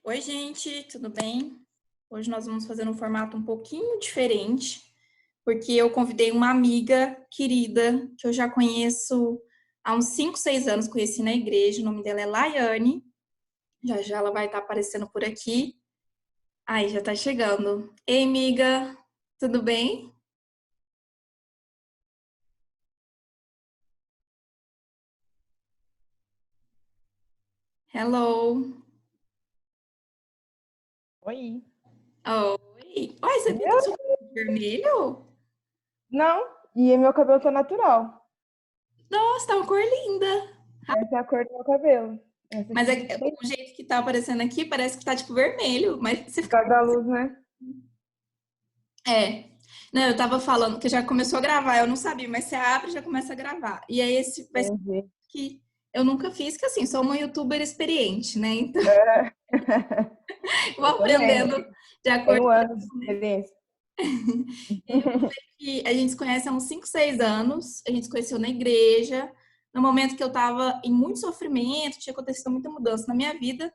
Oi, gente, tudo bem? Hoje nós vamos fazer um formato um pouquinho diferente, porque eu convidei uma amiga querida que eu já conheço há uns 5, 6 anos, conheci na igreja. O nome dela é Laiane. Já já ela vai estar aparecendo por aqui. Aí, já tá chegando. Ei, amiga, tudo bem? Hello. Oi. Oi. Oi, você pintou seu cabelo vermelho? Não, e meu cabelo tá natural. Nossa, tá uma cor linda. Essa é a cor do meu cabelo. Essa Mas aqui é bem o jeito que tá aparecendo aqui parece que tá tipo vermelho, mas você por fica. causa da luz, né? É. Não, eu tava falando que já começou a gravar, eu não sabia, mas você abre e já começa a gravar. E aí esse vai ser Entendi. que eu nunca fiz, que assim, sou uma youtuber experiente, né? Então, É, vou eu também. aprendendo de acordo Tenho com anos de isso, né? experiência. E a gente se conhece há uns 5, 6 anos, a gente se conheceu na igreja, no momento que eu tava em muito sofrimento, tinha acontecido muita mudança na minha vida.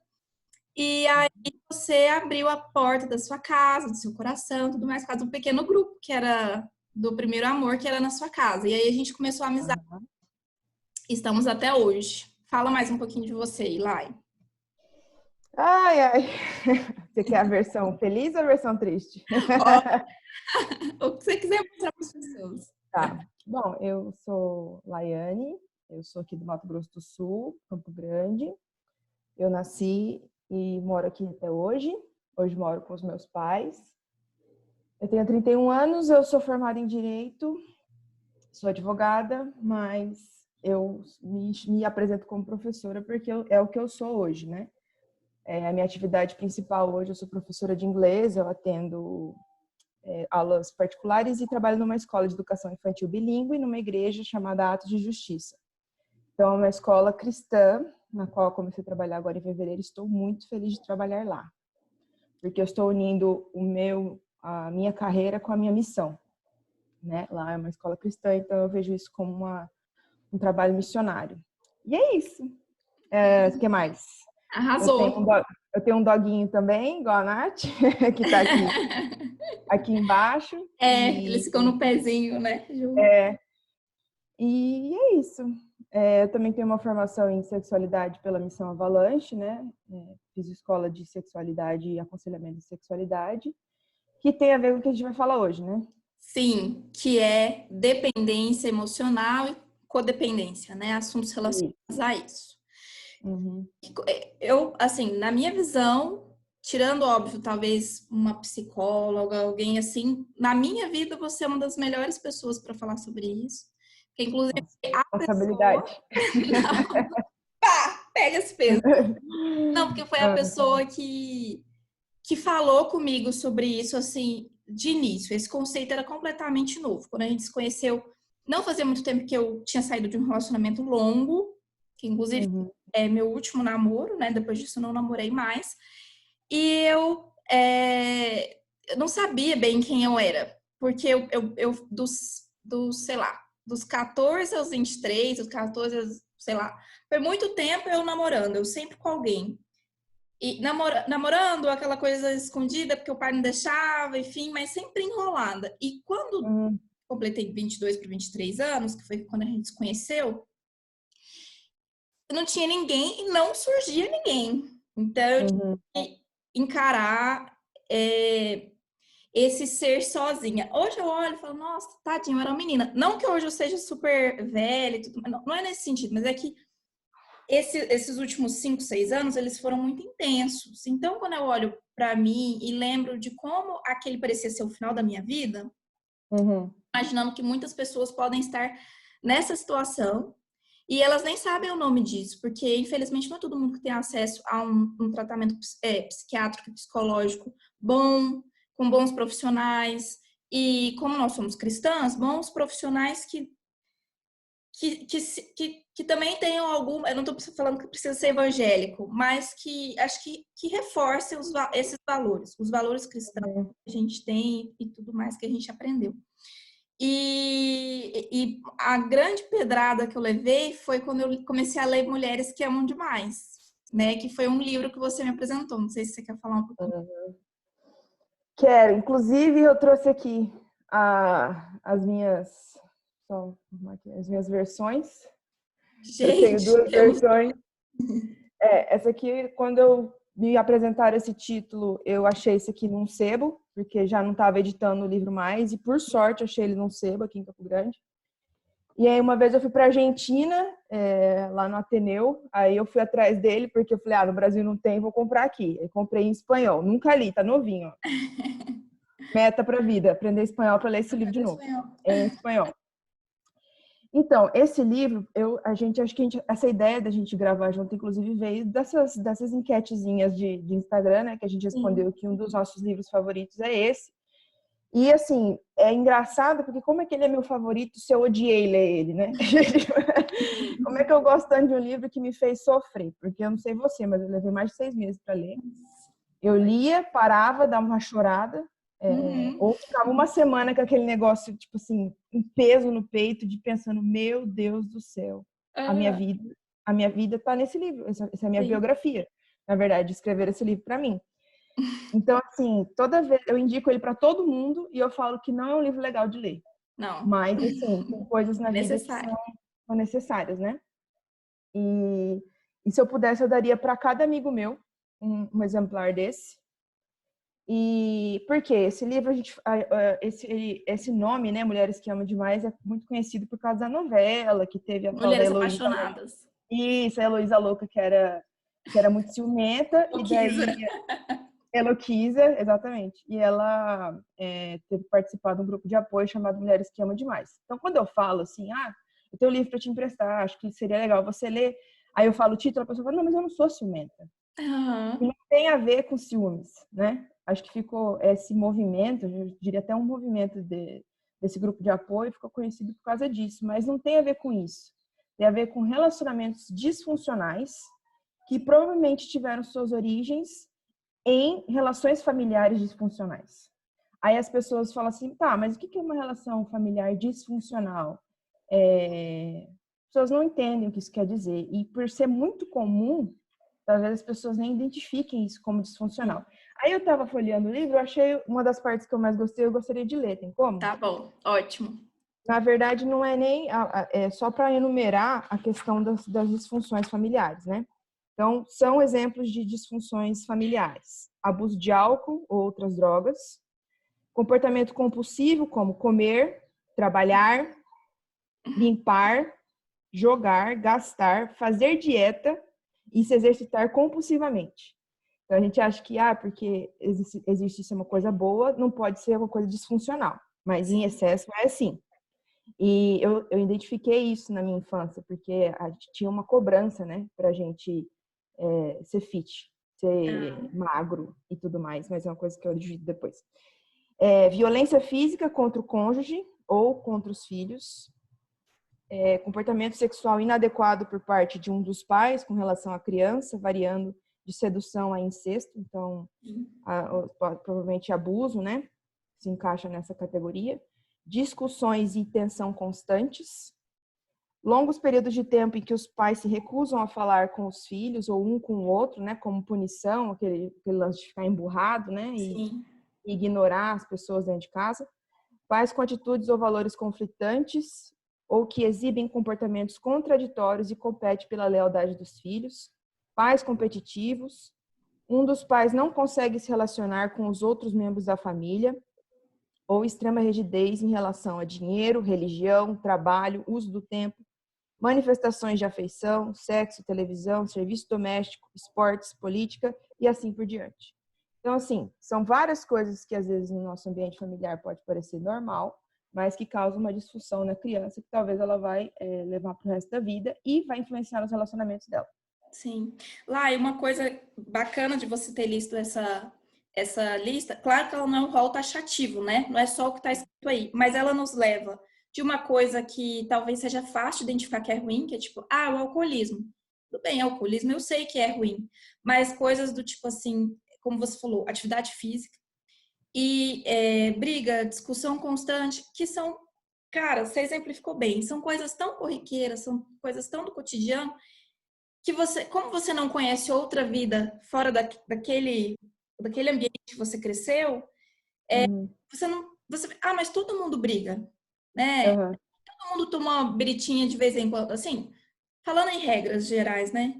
E aí você abriu a porta da sua casa, do seu coração, tudo mais, por causa de um pequeno grupo que era do primeiro amor, que era na sua casa. E aí a gente começou a amizade. Estamos até hoje. Fala mais um pouquinho de você, Ilai. Ai, ai. Você quer a versão feliz ou a versão triste? Ó, o que você quiser mostrar para as pessoas. Tá. Bom, eu sou Laiane, eu sou aqui do Mato Grosso do Sul, Campo Grande. Eu nasci e moro aqui até hoje. Hoje moro com os meus pais. Eu tenho 31 anos, eu sou formada em Direito, sou advogada, mas eu me apresento como professora porque é o que eu sou hoje, né? A minha atividade principal hoje, eu sou professora de inglês, eu atendo aulas particulares e trabalho numa escola de educação infantil bilíngue, numa igreja chamada Atos de Justiça. Então, é uma escola cristã, na qual eu comecei a trabalhar agora em fevereiro, estou muito feliz de trabalhar lá, porque eu estou unindo a minha carreira com a minha missão. Né? Lá é uma escola cristã, então eu vejo isso como um trabalho missionário. E é isso. O que mais? Eu tenho, Arrasou. eu tenho um doguinho também, igual a Nath, que está aqui embaixo. É, eles ficam no pezinho, né, Ju? É, e é isso. Eu também tenho uma formação em sexualidade pela Missão Avalanche, né? Fiz escola de sexualidade e aconselhamento de sexualidade, que tem a ver com o que a gente vai falar hoje, né? Sim, que é dependência emocional e codependência, né? Assuntos relacionados a isso. Uhum. Eu, assim, na minha visão, tirando, óbvio, talvez uma psicóloga, alguém assim, na minha vida você é uma das melhores pessoas para falar sobre isso. Que inclusive Nossa, a pessoa. responsabilidade. Não, pá, pega esse peso. Não, porque foi a Ah, pessoa que falou comigo sobre isso, assim, de início. Esse conceito era completamente novo. Quando a gente se conheceu, não fazia muito tempo que eu tinha saído de um relacionamento longo, que inclusive uhum, é meu último namoro, né? Depois disso eu não namorei mais. E eu não sabia bem quem eu era, porque eu sei lá, dos 14 aos 23, dos 14 aos, sei lá, foi muito tempo eu namorando, eu sempre com alguém. E namorando, aquela coisa escondida, porque o pai não deixava, enfim, mas sempre enrolada. E quando uhum, completei 22 para 23 anos, que foi quando a gente se conheceu, não tinha ninguém e não surgia ninguém. Então, eu tinha uhum, que encarar esse ser sozinha. Hoje eu olho e falo, nossa, tadinho, eu era uma menina. Não que hoje eu seja super velha e tudo, não é nesse sentido, mas é que esses últimos 5, 6 anos, eles foram muito intensos. Então, quando eu olho para mim e lembro de como aquele parecia ser o final da minha vida, uhum. imaginando que muitas pessoas podem estar nessa situação e elas nem sabem o nome disso, porque infelizmente não é todo mundo que tem acesso a um tratamento psiquiátrico e psicológico bom, com bons profissionais. E como nós somos cristãs, bons profissionais que também tenham algum, eu não estou falando que precisa ser evangélico, mas que acho que reforcem esses valores, os valores cristãos Uhum. que a gente tem e tudo mais que a gente aprendeu. E a grande pedrada que eu levei foi quando eu comecei a ler Mulheres que Amam Demais. né? Que foi um livro que você me apresentou. Não sei se você quer falar um pouquinho. Quero. Inclusive, eu trouxe aqui as minhas, as minhas versões. Eu tenho Gente, duas versões. Essa aqui, quando eu me apresentaram esse título, eu achei esse aqui num sebo, porque já não estava editando o livro mais, e por sorte achei ele num sebo aqui em Campo Grande. E aí uma vez eu fui para a Argentina, lá no Ateneu, aí eu fui atrás dele, porque eu falei, no Brasil não tem, vou comprar aqui. Aí comprei em espanhol, nunca li, tá novinho, ó. Meta para vida, aprender espanhol para ler esse livro de novo. Em espanhol. Então, esse livro, essa ideia da gente gravar junto, inclusive, veio dessas enquetezinhas de Instagram, né? Que a gente respondeu que um dos nossos livros favoritos é esse. E, assim, é engraçado, porque como é que ele é meu favorito se eu odiei ler ele, né? Como é que eu gosto tanto de um livro que me fez sofrer? Porque eu não sei você, mas eu levei mais de 6 meses para ler. Eu lia, parava, dava uma chorada, ou ficava uma semana com aquele negócio, tipo assim, um peso no peito, de pensando, meu Deus do céu, a minha vida tá nesse livro, essa é a minha biografia, na verdade, escrever esse livro para mim. Então, assim, toda vez eu indico ele para todo mundo e eu falo que não é um livro legal de ler. Não. Mas, assim, tem coisas na vida que são necessárias, né? E se eu pudesse, eu daria para cada amigo meu um exemplar desse. E por quê? Esse livro, esse nome, né, Mulheres que Amam Demais, é muito conhecido por causa da novela, que teve a tal da Mulheres Heloísa. Apaixonadas. Isso, a Heloísa Louca, que era muito ciumenta. E daí, Heloísa, exatamente. E ela teve participado de um grupo de apoio chamado Mulheres que Amam Demais. Então, quando eu falo assim, eu tenho um livro para te emprestar, acho que seria legal você ler. Aí eu falo o título, a pessoa fala, não, mas eu não sou ciumenta. E não tem a ver com ciúmes, né? Acho que ficou esse movimento, eu diria até um movimento desse grupo de apoio, ficou conhecido por causa disso, mas não tem a ver com isso. Tem a ver com relacionamentos disfuncionais que provavelmente tiveram suas origens em relações familiares disfuncionais. Aí as pessoas falam assim, tá, mas o que é uma relação familiar disfuncional? As pessoas não entendem o que isso quer dizer. E por ser muito comum, talvez as pessoas nem identifiquem isso como disfuncional. Aí eu estava folheando o livro, eu achei uma das partes que eu mais gostei, eu gostaria de ler, tem como? Tá bom, ótimo. Na verdade, não é nem só para enumerar a questão das disfunções familiares, né? Então, são exemplos de disfunções familiares: abuso de álcool ou outras drogas, comportamento compulsivo, como comer, trabalhar, limpar, jogar, gastar, fazer dieta e se exercitar compulsivamente. Então, a gente acha que, porque existe isso é uma coisa boa, não pode ser uma coisa disfuncional. Mas em excesso é assim. E eu identifiquei isso na minha infância, porque a gente tinha uma cobrança, né, pra gente ser fit, ser magro e tudo mais, mas é uma coisa que eu divido depois. Violência física contra o cônjuge ou contra os filhos, comportamento sexual inadequado por parte de um dos pais com relação à criança, variando de sedução a incesto, então provavelmente abuso, né, se encaixa nessa categoria. Discussões e tensão constantes, longos períodos de tempo em que os pais se recusam a falar com os filhos ou um com o outro, né, como punição, aquele lance de ficar emburrado, né, e ignorar as pessoas dentro de casa. Pais com atitudes ou valores conflitantes ou que exibem comportamentos contraditórios e competem pela lealdade dos filhos. Pais competitivos. Um dos pais não consegue se relacionar com os outros membros da família, ou extrema rigidez em relação a dinheiro, religião, trabalho, uso do tempo, manifestações de afeição, sexo, televisão, serviço doméstico, esportes, política e assim por diante. Então, assim, são várias coisas que às vezes no nosso ambiente familiar pode parecer normal, mas que causam uma disfunção na criança que talvez ela vai levar para o resto da vida e vai influenciar nos relacionamentos dela. Sim. Lá, e uma coisa bacana de você ter listo essa lista, claro que ela não é um rol taxativo, né? Não é só o que está escrito aí, mas ela nos leva de uma coisa que talvez seja fácil de identificar que é ruim, que é tipo, o alcoolismo. Tudo bem, alcoolismo eu sei que é ruim, mas coisas do tipo assim, como você falou, atividade física e briga, discussão constante, que são, cara, você exemplificou bem, são coisas tão corriqueiras, são coisas tão do cotidiano que você, como você não conhece outra vida fora daquele ambiente que você cresceu, Uhum. você não, mas todo mundo briga, né? Aham. Todo mundo toma uma biritinha de vez em quando, assim, falando em regras gerais, né?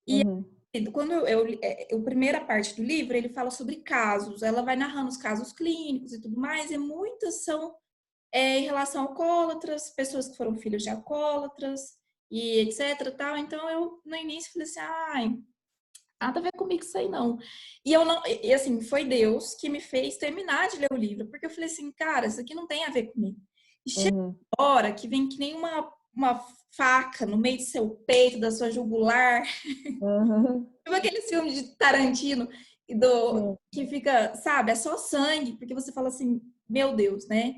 E Uhum. quando a primeira parte do livro, ele fala sobre casos, ela vai narrando os casos clínicos e tudo mais, e muitas são em relação a alcoólatras, pessoas que foram filhos de alcoólatras e etc, tal. Então eu no início falei assim, ai, nada a ver comigo isso aí não. E eu não, e assim, foi Deus que me fez terminar de ler o livro, porque eu falei assim, cara, isso aqui não tem a ver comigo. E chega Uhum. uma hora que vem que nem uma faca no meio do seu peito, da sua jugular, Uhum. tipo aquele filme de Tarantino e do Sim. que fica, sabe, é só sangue, porque você fala assim, meu Deus, né?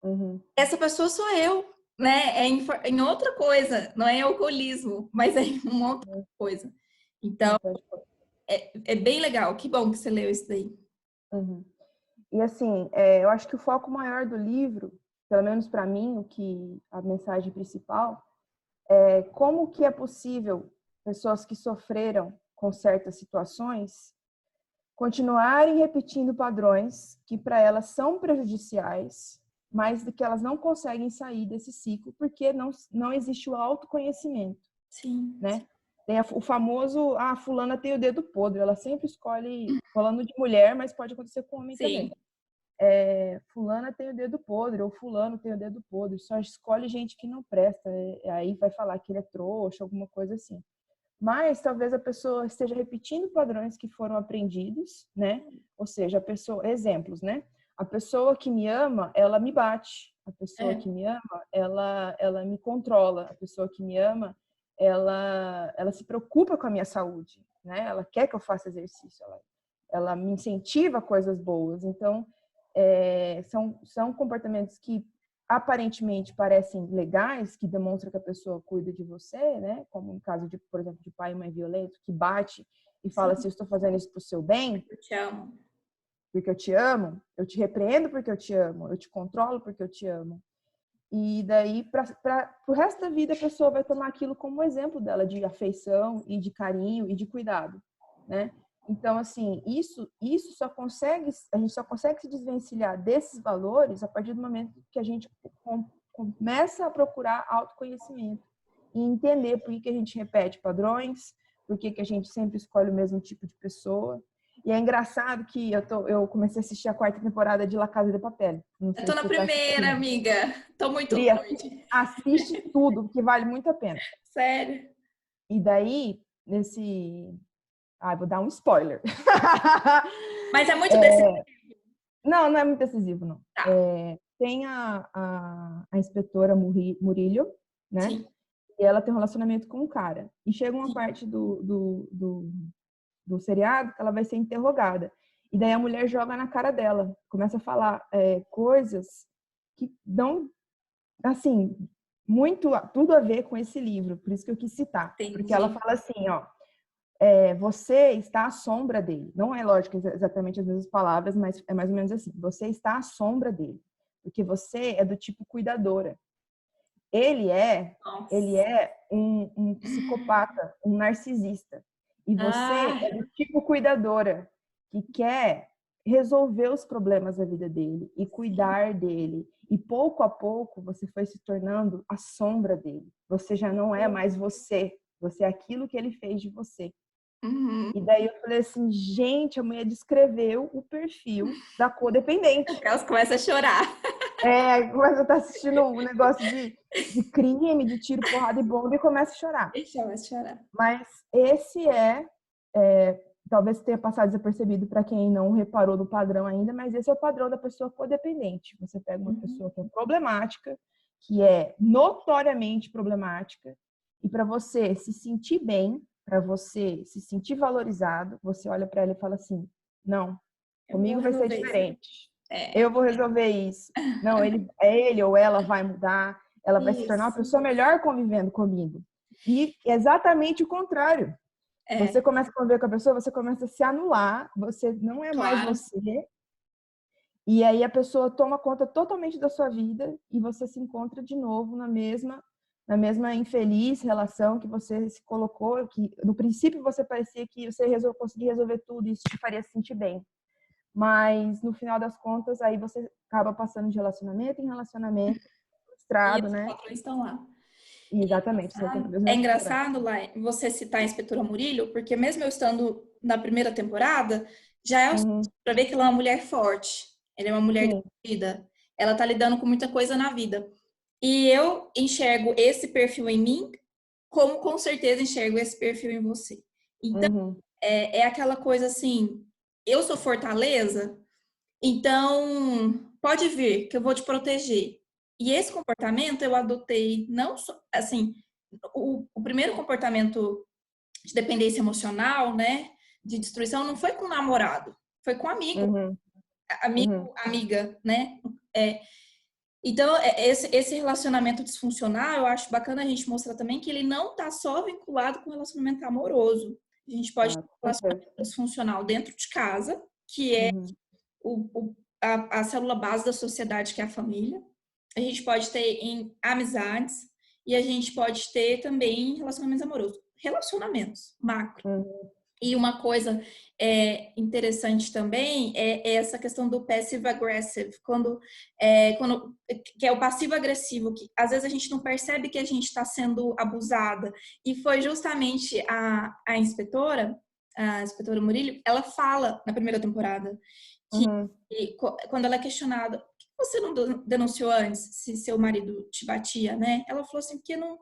Uhum. Essa pessoa sou eu, né? Em outra coisa, não é em alcoolismo, mas é em uma outra coisa. Então, Sim, pode pôr. é bem legal. Que bom que você leu isso daí. Uhum. E assim, eu acho que o foco maior do livro, pelo menos para mim, o que a mensagem principal é como que é possível pessoas que sofreram com certas situações continuarem repetindo padrões que para elas são prejudiciais, mas de que elas não conseguem sair desse ciclo porque não existe o autoconhecimento, Sim, né? Tem o famoso, fulana tem o dedo podre, ela sempre escolhe, falando de mulher, mas pode acontecer com homem sim, também. Fulana tem o dedo podre, ou fulano tem o dedo podre, só escolhe gente que não presta, aí vai falar que ele é trouxa, alguma coisa assim. Mas talvez a pessoa esteja repetindo padrões que foram aprendidos, né? Ou seja, a pessoa, exemplos, né? A pessoa que me ama, ela me bate. A pessoa é, que me ama, ela me controla. A pessoa que me ama, ela se preocupa com a minha saúde, né? Ela quer que eu faça exercício, ela me incentiva a coisas boas. Então, são comportamentos que aparentemente parecem legais, que demonstram que a pessoa cuida de você, né? Como no caso de, por exemplo, de pai e mãe violento, que bate e fala assim, sim, eu estou fazendo isso para o seu bem, eu te amo. porque eu te amo, eu te repreendo porque eu te amo, eu te controlo porque eu te amo. E daí, para o resto da vida, a pessoa vai tomar aquilo como exemplo dela de afeição e de carinho e de cuidado, né? Então, assim, isso a gente só consegue se desvencilhar desses valores a partir do momento que a gente começa a procurar autoconhecimento e entender por que a gente repete padrões, por que a gente sempre escolhe o mesmo tipo de pessoa. E é engraçado que eu comecei a assistir a quarta temporada de La Casa de Papel. Não Eu sei tô se na você está primeira, assistindo. amiga. Tô muito Pri, longe. assiste tudo, que vale muito a pena. Sério. E daí, nesse... vou dar um spoiler. Mas é muito decisivo. Não, não é muito decisivo, não. Tá, Tem a inspetora Murillo, né? sim, E ela tem um relacionamento com um cara. E chega uma sim. parte do seriado que ela vai ser interrogada. E daí a mulher joga na cara dela, começa a falar coisas que dão, assim, tudo a ver com esse livro. Por isso que eu quis citar. Porque ela Entendi. fala assim, ó, você está à sombra dele. Não é lógico exatamente as mesmas palavras, mas é mais ou menos assim. Você está à sombra dele. Porque você é do tipo cuidadora. Ele é, ele Nossa. é um psicopata, um narcisista. E você Ah, é do tipo cuidadora, que quer resolver os problemas da vida dele e sim. cuidar dele. E pouco a pouco você foi se tornando a sombra dele. Você já não é mais você. Você é aquilo que ele fez de você. Uhum. E daí eu falei assim, gente, a mulher descreveu o perfil da codependente. Elas começam a chorar. Começa a estar assistindo um negócio de crime, de tiro, porrada e bomba e começa a chorar. Deixa elas chorar. Mas esse talvez tenha passado desapercebido para quem não reparou no padrão ainda, mas esse é o padrão da pessoa codependente. Você pega uma Uhum. pessoa que é problemática, que é notoriamente problemática, e para você se sentir bem, para você se sentir valorizado, você olha para ela e fala assim: não, Eu vou comigo vai ser resolver isso aí. diferente. É, Eu vou resolver isso. Não, ele ou ela vai mudar, ela vai se tornar uma isso. pessoa melhor convivendo comigo. E exatamente o contrário. Você É, começa a conviver com a pessoa, você começa a se anular, você não é mais claro. você, e aí a pessoa toma conta totalmente da sua vida e você se encontra de novo na mesma infeliz relação que você se colocou, que no princípio você parecia que você conseguia resolver tudo e isso te faria se sentir bem. Mas no final das contas, aí você acaba passando de relacionamento em relacionamento, E frustrado, os né? patrões estão lá. Exatamente, você tem É mesmo problema. engraçado, Lai, você citar a Inspetora Murillo, porque mesmo eu estando na primeira temporada, já é Uhum, para ver que ela é uma mulher forte. Ela é uma mulher sim. decidida. Ela tá lidando com muita coisa na vida. E eu enxergo esse perfil em mim, como com certeza enxergo esse perfil em você. Então, Uhum, é aquela coisa assim, eu sou fortaleza, então pode vir que eu vou te proteger. E esse comportamento eu adotei não só, assim, o primeiro comportamento de dependência emocional, né, de destruição, não foi com o namorado, foi com amigo, uhum, amigo, uhum, amiga, né? É, então, esse relacionamento disfuncional, eu acho bacana a gente mostrar também que ele não está só vinculado com relacionamento amoroso. A gente pode ter tá, um certeza. relacionamento disfuncional dentro de casa, que é Uhum, a célula base da sociedade, que é a família. A gente pode ter em amizades e a gente pode ter também relacionamentos amorosos. Relacionamentos, macro. uhum, E uma coisa interessante também é essa questão do passive-aggressive, que é o passivo-agressivo, que às vezes a gente não percebe que a gente está sendo abusada. E foi justamente a inspetora Murillo, ela fala na primeira temporada que uhum, quando ela é questionada, por que você não denunciou antes se seu marido te batia, né? Ela falou assim, porque não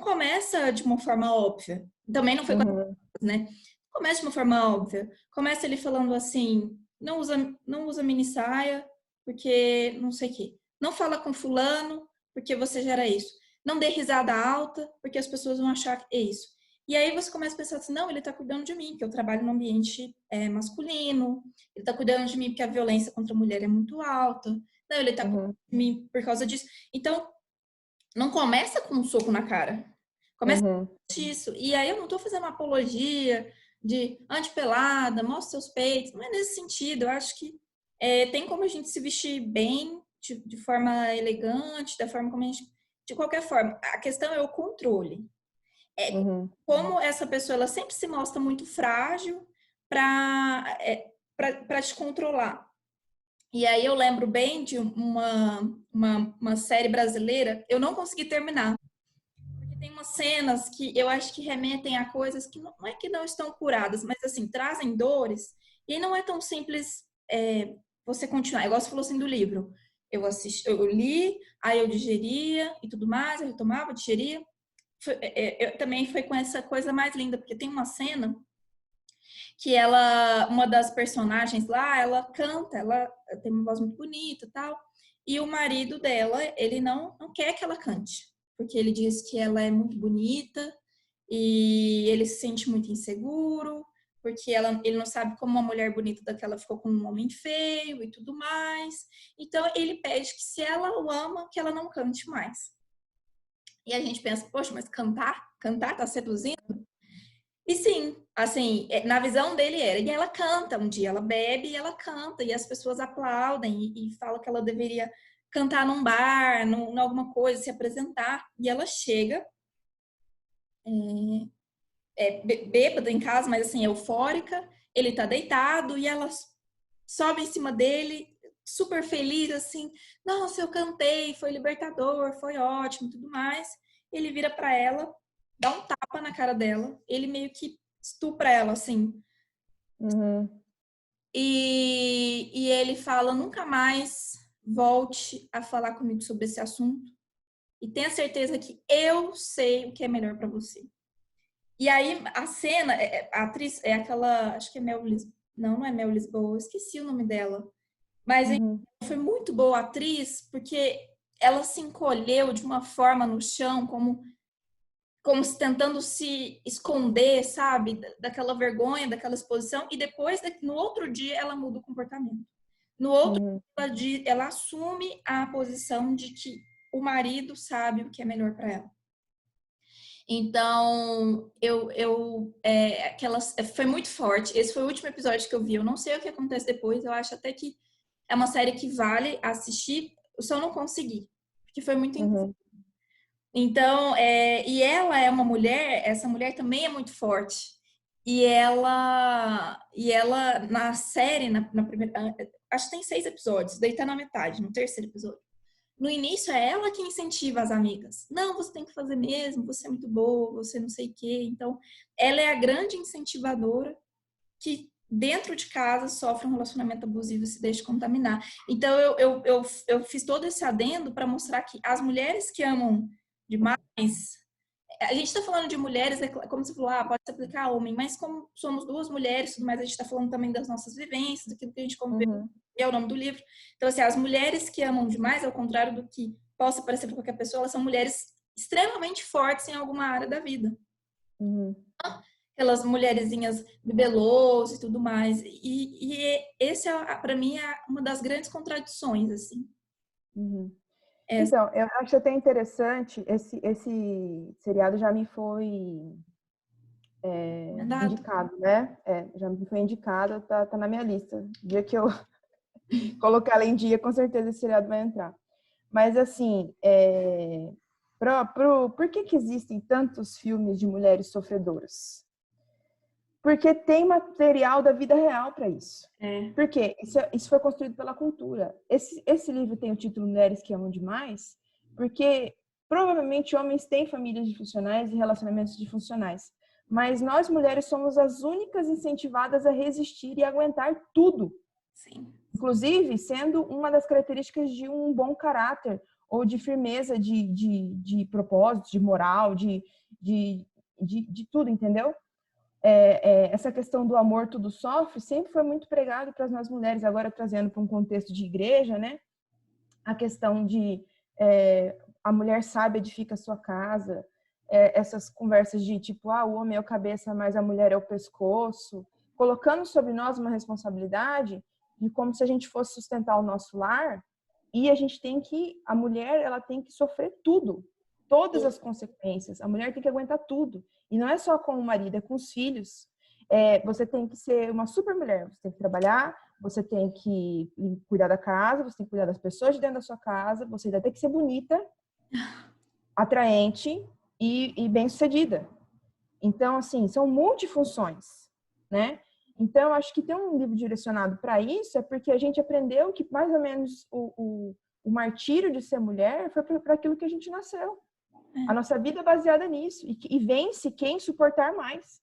começa de uma forma óbvia. Também não foi com uhum, as, né? Começa de uma forma óbvia. Começa ele falando assim, não usa mini saia, porque não sei o quê. Não fala com fulano, porque você gera isso. Não dê risada alta, porque as pessoas vão achar que é isso. E aí você começa a pensar assim, não, ele tá cuidando de mim, que eu trabalho num ambiente masculino, ele tá cuidando de mim porque a violência contra a mulher é muito alta, não, ele tá cuidando uhum, de mim por causa disso. Então, não começa com um soco na cara. Começa uhum, com isso. E aí eu não tô fazendo uma apologia de antipelada, mostra seus peitos. Não é nesse sentido. Eu acho que tem como a gente se vestir bem, de forma elegante, da forma como a gente. De qualquer forma. A questão é o controle. É uhum, como essa pessoa ela sempre se mostra muito frágil para te controlar. E aí eu lembro bem de uma série brasileira, eu não consegui terminar, porque tem umas cenas que eu acho que remetem a coisas que não é que não estão curadas, mas assim, trazem dores, e aí não é tão simples você continuar. Igual você falou assim do livro. Eu li, aí eu digeria e tudo mais, eu retomava, digeria. Também foi com essa coisa mais linda, porque tem uma cena que uma das personagens lá, ela canta, ela tem uma voz muito bonita e tal, e o marido dela, ele não quer que ela cante, porque ele diz que ela é muito bonita e ele se sente muito inseguro, porque ele não sabe como uma mulher bonita daquela ficou com um homem feio e tudo mais. Então ele pede que se ela o ama, que ela não cante mais. E a gente pensa, poxa, mas cantar? Cantar tá seduzindo? E sim, assim, na visão dele era. E ela canta um dia, ela bebe e ela canta, e as pessoas aplaudem e falam que ela deveria cantar num bar, num alguma coisa, se apresentar. E ela chega, bêbada em casa, mas assim, eufórica. Ele tá deitado e ela sobe em cima dele, super feliz, assim. Nossa, eu cantei, foi libertador, foi ótimo, tudo mais. Ele vira para ela, dá um tapa na cara dela, ele meio que estupra ela, assim. uhum, E ele fala: nunca mais volte a falar comigo sobre esse assunto. E tenha certeza que eu sei o que é melhor para você. E aí a cena, a atriz é aquela, acho que é Mel Lisboa. Não é Mel Lisboa, eu esqueci o nome dela. Mas uhum, foi muito boa a atriz, porque ela se encolheu de uma forma no chão, como se tentando se esconder, sabe? Daquela vergonha, daquela exposição. E depois, no outro dia, ela muda o comportamento. No outro, uhum, ela assume a posição de que o marido sabe o que é melhor para ela. Então, foi muito forte. Esse foi o último episódio que eu vi. Eu não sei o que acontece depois. Eu acho até que é uma série que vale assistir. Eu só não consegui, porque foi muito intenso. uhum. Então, e ela é uma mulher, essa mulher também é muito forte. E ela na série, na primeira, acho que tem 6 episódios, daí tá na metade, no terceiro episódio. No início é ela que incentiva as amigas. Não, você tem que fazer mesmo, você é muito boa, você não sei o quê. Então, ela é a grande incentivadora que dentro de casa sofre um relacionamento abusivo e se deixa contaminar. Então, eu fiz todo esse adendo para mostrar que as mulheres que amam demais. A gente está falando de mulheres, como você falou, pode se aplicar a homem, mas como somos duas mulheres, tudo mais, a gente está falando também das nossas vivências, daquilo que a gente conviveu, Uhum. é o nome do livro. Então, assim, as mulheres que amam demais, ao contrário do que possa parecer para qualquer pessoa, elas são mulheres extremamente fortes em alguma área da vida. Uhum. Aquelas mulherzinhas bibelôs e tudo mais. E esse, para mim, é uma das grandes contradições, assim. Uhum. É, Então, eu acho até interessante, esse seriado já me foi dado. indicado, né? Já me foi indicado, tá na minha lista. O dia que eu colocar ela em dia, com certeza esse seriado vai entrar. Mas, assim, por que existem tantos filmes de mulheres sofredoras? Porque tem material da vida real para isso. Porque isso foi construído pela cultura. Esse livro tem o título Mulheres que Amam Demais, porque provavelmente homens têm famílias disfuncionais e relacionamentos disfuncionais. Mas nós, mulheres, somos as únicas incentivadas a resistir e aguentar tudo. Sim. Inclusive, sendo uma das características de um bom caráter ou de firmeza de propósito, de moral, de tudo, entendeu? Essa questão do amor tudo sofre sempre foi muito pregado para nós mulheres, agora trazendo para um contexto de igreja, né? A questão de a mulher sábia edifica a sua casa, essas conversas de tipo, o homem é o cabeça, mas a mulher é o pescoço, colocando sobre nós uma responsabilidade de como se a gente fosse sustentar o nosso lar, e a mulher, ela tem que sofrer tudo, todas as consequências, a mulher tem que aguentar tudo, e não é só com o marido, é com os filhos. Você tem que ser uma super mulher, você tem que trabalhar, você tem que cuidar da casa, você tem que cuidar das pessoas de dentro da sua casa, você ainda tem que ser bonita, atraente e bem-sucedida. Então, assim, são multifunções, né? Então, acho que ter um livro direcionado para isso é porque a gente aprendeu que mais ou menos o martírio de ser mulher foi para aquilo que a gente nasceu. A nossa vida é baseada nisso. E vence quem suportar mais.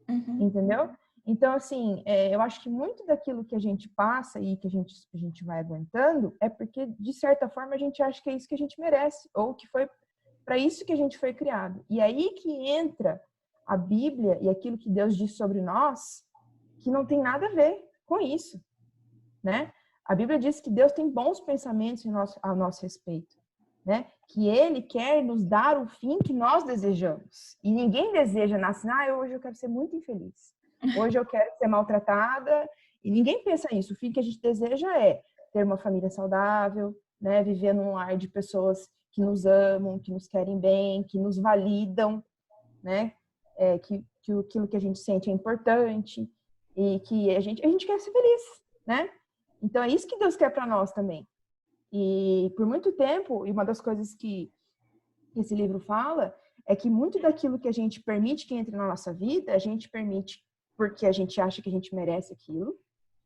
Uhum. Entendeu? Então, assim, eu acho que muito daquilo que a gente passa e que a gente vai aguentando é porque, de certa forma, a gente acha que é isso que a gente merece, ou que foi para isso que a gente foi criado. E aí que entra a Bíblia e aquilo que Deus diz sobre nós, que não tem nada a ver com isso, né? A Bíblia diz que Deus tem bons pensamentos a nosso respeito, né? Que Ele quer nos dar o fim que nós desejamos. E ninguém deseja, nasce, hoje eu quero ser muito infeliz. Hoje eu quero ser maltratada. E ninguém pensa nisso. O fim que a gente deseja é ter uma família saudável, né? Viver num lar de pessoas que nos amam, que nos querem bem, que nos validam, né? Que aquilo que a gente sente é importante e que a gente quer ser feliz, né? Então é isso que Deus quer para nós também. E por muito tempo, e uma das coisas que esse livro fala é que muito daquilo que a gente permite que entre na nossa vida, a gente permite porque a gente acha que a gente merece aquilo.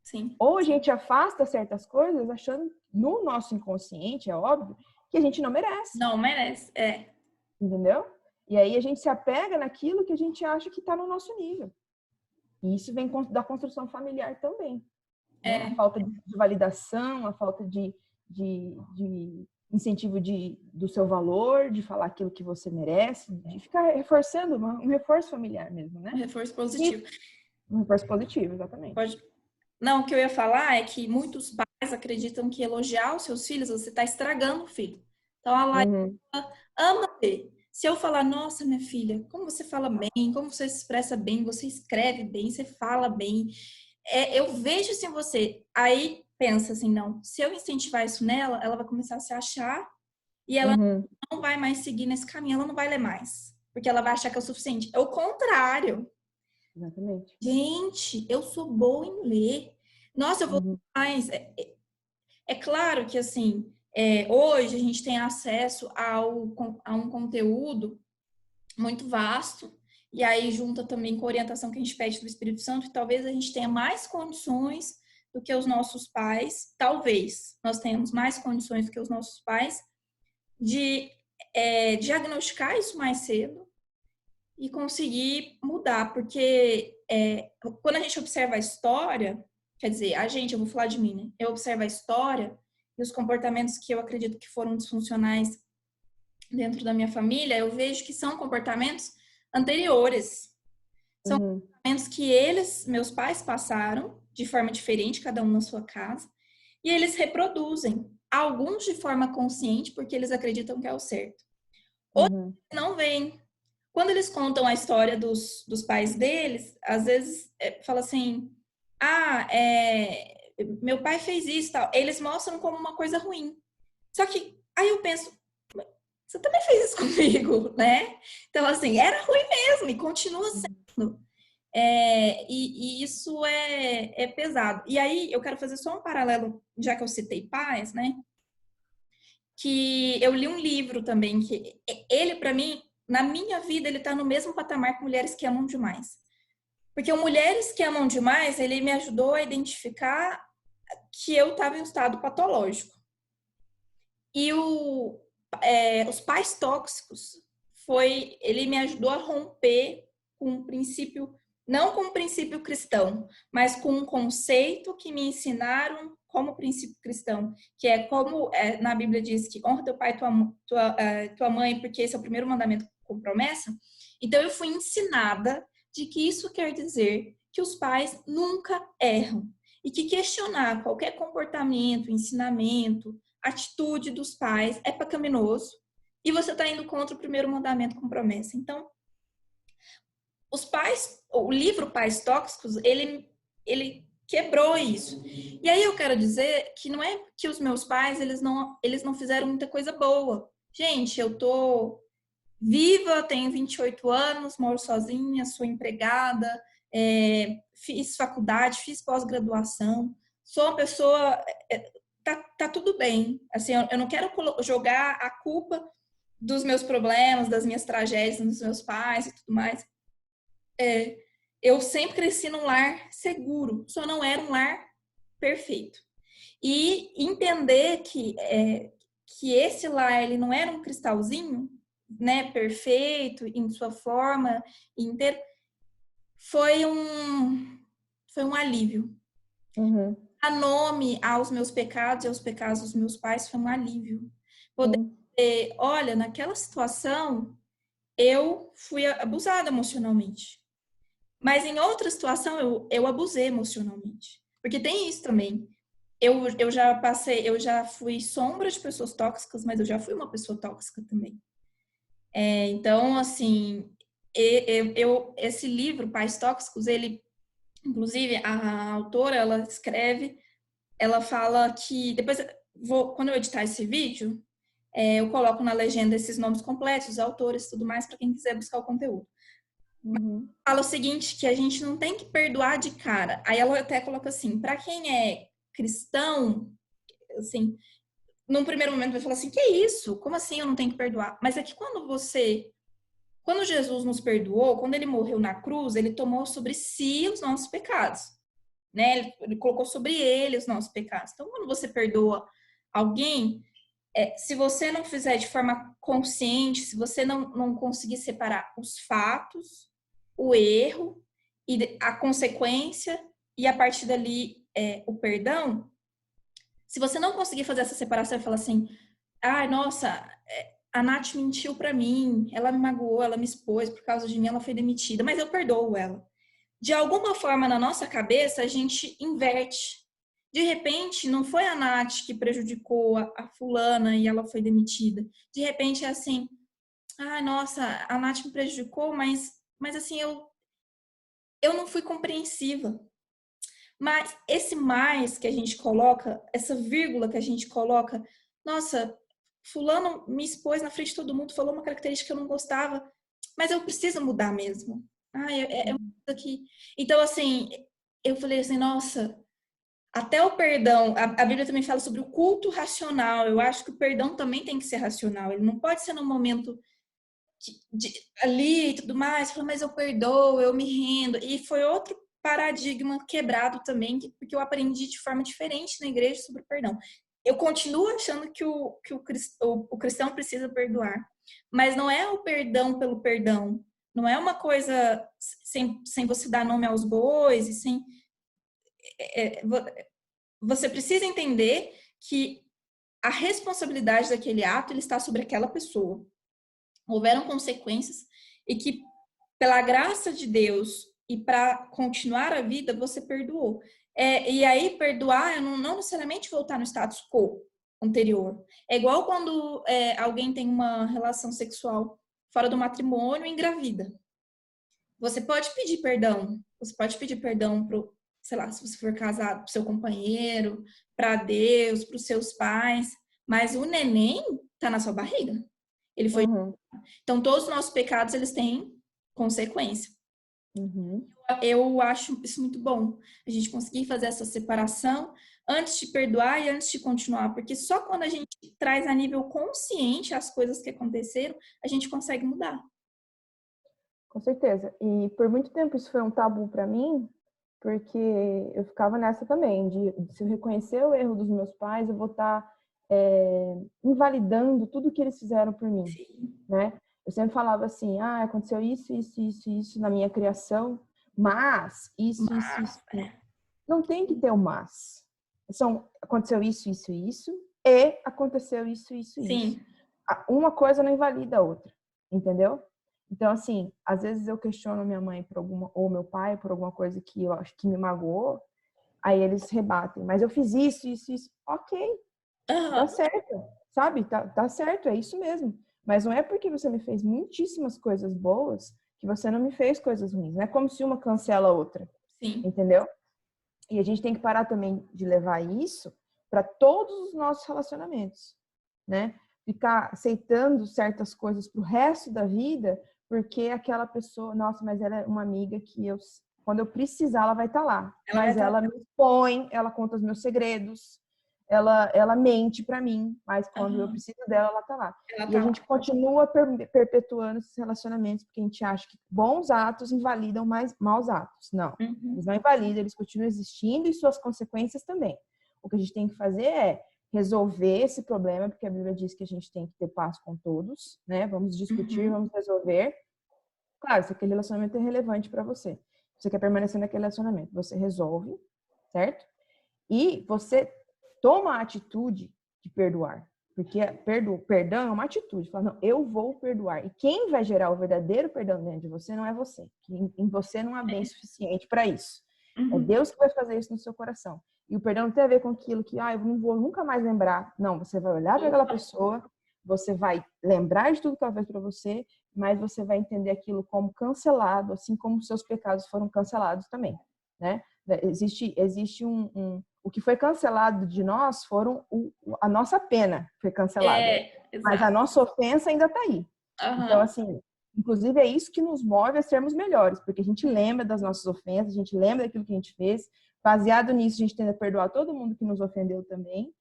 Sim. Ou a gente afasta certas coisas achando no nosso inconsciente, é óbvio, que a gente não merece. Não merece, Entendeu? E aí a gente se apega naquilo que a gente acha que está no nosso nível. E isso vem da construção familiar também. Né? A falta de validação, a falta de incentivo do seu valor, de falar aquilo que você merece, de ficar reforçando, um reforço familiar mesmo, né? Um reforço positivo. Um reforço positivo, exatamente. Não, o que eu ia falar é que muitos pais acreditam que elogiar os seus filhos, você está estragando o filho. Então, a Laísa ama ver. Se eu falar, nossa, minha filha, como você fala bem, como você se expressa bem, você escreve bem, você fala bem, eu vejo isso em você. Aí pensa assim, não, se eu incentivar isso nela, ela vai começar a se achar e ela não vai mais seguir nesse caminho, ela não vai ler mais, porque ela vai achar que é o suficiente. É o contrário. Exatamente. Gente, eu sou boa em ler. Nossa, eu vou mais. É claro que, assim, Hoje a gente tem acesso a um conteúdo muito vasto, e aí junta também com a orientação que a gente pede do Espírito Santo, e talvez a gente tenha mais condições do que os nossos pais, talvez nós tenhamos mais condições do que os nossos pais de diagnosticar isso mais cedo e conseguir mudar, porque quando a gente observa a história, quer dizer, eu vou falar de mim, né? Eu observo a história e os comportamentos que eu acredito que foram disfuncionais dentro da minha família, eu vejo que são comportamentos anteriores. São comportamentos que meus pais passaram de forma diferente, cada um na sua casa, e eles reproduzem, alguns de forma consciente, porque eles acreditam que é o certo. Outros não veem. Quando eles contam a história dos pais deles, às vezes fala assim, meu pai fez isso, tal. Eles mostram como uma coisa ruim. Só que aí eu penso, você também fez isso comigo, né? Então, assim, era ruim mesmo e continua sendo. E isso é pesado. E aí, eu quero fazer só um paralelo, já que eu citei pais, né? Que eu li um livro também, que ele, para mim, na minha vida, ele tá no mesmo patamar que Mulheres que Amam Demais. Porque o Mulheres que Amam Demais, ele me ajudou a identificar que eu estava em um estado patológico. E os pais tóxicos ele me ajudou a romper com um princípio, não com um princípio cristão, mas com um conceito que me ensinaram como princípio cristão, que é como na Bíblia diz que honra teu pai e tua mãe, porque esse é o primeiro mandamento com promessa. Então eu fui ensinada de que isso quer dizer que os pais nunca erram e que questionar qualquer comportamento, ensinamento, atitude dos pais é pecaminoso e você está indo contra o primeiro mandamento com promessa. Então, o livro Pais Tóxicos, ele quebrou isso. E aí eu quero dizer que não é que os meus pais, eles não fizeram muita coisa boa. Gente, eu tô viva, tenho 28 anos, moro sozinha, sou empregada, fiz faculdade, fiz pós-graduação, sou uma pessoa... Tá tudo bem. Assim, eu não quero jogar a culpa dos meus problemas, das minhas tragédias, dos meus pais e tudo mais. Eu sempre cresci num lar seguro, só não era um lar perfeito. E entender que esse lar, ele não era um cristalzinho, né, perfeito, em sua forma inteira, foi um alívio. Dar nome aos meus pecados e aos pecados dos meus pais foi um alívio. Poder dizer, olha, naquela situação, eu fui abusada emocionalmente. Mas em outra situação, eu abusei emocionalmente. Porque tem isso também. Eu já fui sombra de pessoas tóxicas, mas eu já fui uma pessoa tóxica também. Então, assim, esse livro, Pais Tóxicos, inclusive, a autora, ela fala que, depois, quando eu editar esse vídeo, eu coloco na legenda esses nomes completos, os autores e tudo mais, para quem quiser buscar o conteúdo. Fala o seguinte, que a gente não tem que perdoar de cara. Aí ela até coloca assim, para quem é cristão, assim, num primeiro momento vai falar assim, que isso? Como assim eu não tenho que perdoar? Mas é que quando Jesus nos perdoou, quando ele morreu na cruz, ele tomou sobre si os nossos pecados, né? Ele colocou sobre ele os nossos pecados. Então, quando você perdoa alguém, se você não fizer de forma consciente, se você não conseguir separar os fatos, o erro e a consequência, e a partir dali o perdão, se você não conseguir fazer essa separação e falar assim, nossa, a Nath mentiu pra mim, ela me magoou, ela me expôs, por causa de mim ela foi demitida, mas eu perdoo ela. De alguma forma, na nossa cabeça, a gente inverte. De repente, não foi a Nath que prejudicou a fulana e ela foi demitida. De repente, é assim, nossa, a Nath me prejudicou, mas assim, eu não fui compreensiva. Mas esse mais que a gente coloca, essa vírgula que a gente coloca, nossa, fulano me expôs na frente de todo mundo, falou uma característica que eu não gostava, mas eu preciso mudar mesmo. É uma coisa que... Então, assim, eu falei assim, nossa, até o perdão, a Bíblia também fala sobre o culto racional. Eu acho que o perdão também tem que ser racional. Ele não pode ser num momento ali e tudo mais, fala, mas eu perdoo, eu me rendo. E foi outro paradigma quebrado também, porque eu aprendi de forma diferente na igreja sobre o perdão. Eu continuo achando que o cristão precisa perdoar, mas não é o perdão pelo perdão. Não é uma coisa sem você dar nome aos bois e sem. Você precisa entender que a responsabilidade daquele ato ele está sobre aquela pessoa. Houveram consequências e que, pela graça de Deus e para continuar a vida, você perdoou. E aí, perdoar é não necessariamente voltar no status quo anterior. É igual quando alguém tem uma relação sexual fora do matrimônio e engravida. Você pode pedir perdão. Você pode pedir perdão pro, sei lá, se você for casado, pro seu companheiro, para Deus, para os seus pais, mas o neném tá na sua barriga. Ele foi. Uhum. Então, todos os nossos pecados, eles têm consequência. Uhum. Eu acho isso muito bom, a gente conseguir fazer essa separação antes de perdoar e antes de continuar, porque só quando a gente traz a nível consciente as coisas que aconteceram, a gente consegue mudar. Com certeza. E por muito tempo isso foi um tabu para mim, porque eu ficava nessa também, de se eu reconhecer o erro dos meus pais, eu vou estar invalidando tudo que eles fizeram por mim, né? Eu sempre falava assim, aconteceu isso na minha criação, mas isso. Não tem que ter o mas. Aconteceu isso, e aconteceu isso. Sim. Uma coisa não invalida a outra, entendeu? Então, assim, às vezes eu questiono minha mãe por ou meu pai por alguma coisa que eu acho que me magoou, aí eles rebatem, mas eu fiz isso. Ok, tá certo, sabe? Tá certo, é isso mesmo. Mas não é porque você me fez muitíssimas coisas boas que você não me fez coisas ruins. Não é como se uma cancela a outra, Sim. entendeu? E a gente tem que parar também de levar isso para todos os nossos relacionamentos, né? Ficar aceitando certas coisas pro resto da vida, porque aquela pessoa, nossa, mas ela é uma amiga que quando eu precisar, ela vai estar lá. Mas ela me expõe, ela conta os meus segredos, ela mente para mim, mas quando eu preciso dela, ela tá lá. E a gente continua perpetuando esses relacionamentos, porque a gente acha que bons atos invalidam maus atos. Não, eles não invalidam, eles continuam existindo e suas consequências também. O que a gente tem que fazer é resolver esse problema, porque a Bíblia diz que a gente tem que ter paz com todos, né? Vamos discutir, vamos resolver. Claro, se aquele relacionamento é relevante para você, você quer permanecer naquele relacionamento, você resolve, certo? E você toma a atitude de perdoar, porque perdão é uma atitude. Fala, não, eu vou perdoar. E quem vai gerar o verdadeiro perdão dentro de você não é você. Em você não há bem suficiente para isso. É Deus que vai fazer isso no seu coração. E o perdão não tem a ver com aquilo que, eu não vou nunca mais lembrar. Não, você vai olhar para aquela pessoa, você vai lembrar de tudo que ela fez para você, mas você vai entender aquilo como cancelado, assim como seus pecados foram cancelados também, né? Existe o que foi cancelado de nós foram a nossa pena foi cancelada, mas a nossa ofensa ainda está aí. Então, assim, inclusive é isso que nos move a sermos melhores, porque a gente lembra das nossas ofensas, a gente lembra daquilo que a gente fez, baseado nisso a gente tenta perdoar todo mundo que nos ofendeu também,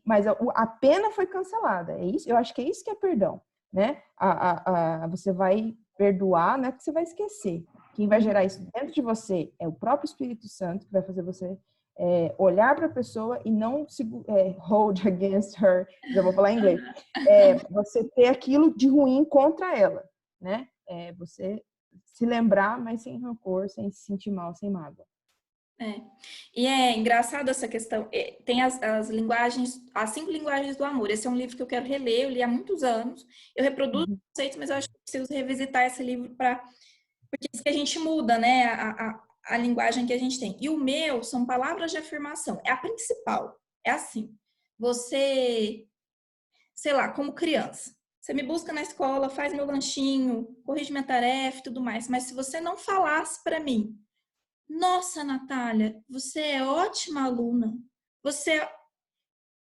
mas a pena foi cancelada, é isso, eu acho que é isso que é perdão, né? Você vai perdoar, não é que você vai esquecer. Quem vai gerar isso dentro de você é o próprio Espírito Santo, que vai fazer você olhar para a pessoa e não hold against her, já vou falar em inglês, você ter aquilo de ruim contra ela, né? Você se lembrar, mas sem rancor, sem se sentir mal, sem mágoa. E é engraçado essa questão. Tem as linguagens, as 5 linguagens do amor. Esse é um livro que eu quero reler, eu li há muitos anos. Eu reproduzo os conceitos, mas eu acho que eu preciso revisitar esse livro porque diz que a gente muda, né? A linguagem que a gente tem. E o meu são palavras de afirmação. É a principal. É assim. Você, sei lá, como criança. Você me busca na escola, faz meu lanchinho, corrige minha tarefa e tudo mais. Mas se você não falasse para mim, nossa, Natália, você é ótima aluna.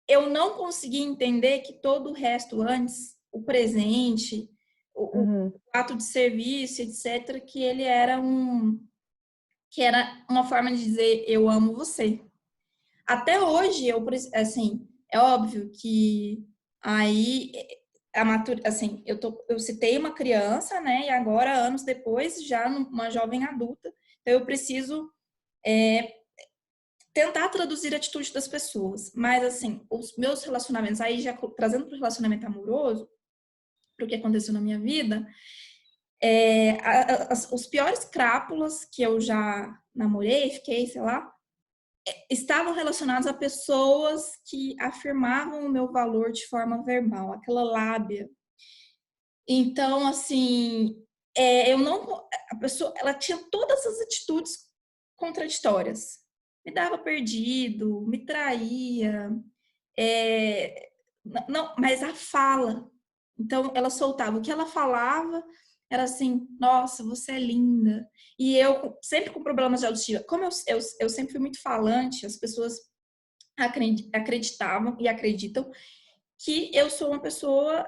Eu não consegui entender que todo o resto antes, o presente, o ato de serviço, etc., que era uma forma de dizer eu amo você. até hoje, assim, é óbvio que aí assim, eu citei uma criança, né? E agora, anos depois, já uma jovem adulta. Então, eu preciso tentar traduzir a atitude das pessoas. Mas, assim, os meus relacionamentos, aí já trazendo para o relacionamento amoroso, para o que aconteceu na minha vida, os piores crápulas que eu já namorei, fiquei, sei lá, estavam relacionados a pessoas que afirmavam o meu valor de forma verbal, aquela lábia. Então, assim, eu não. A pessoa, ela tinha todas as atitudes contraditórias. Me dava perdido, me traía, não, mas a fala. Então, ela soltava. O que ela falava era assim: nossa, você é linda. E eu, sempre com problemas de autoestima, como eu sempre fui muito falante, as pessoas acreditavam e acreditam que eu sou uma pessoa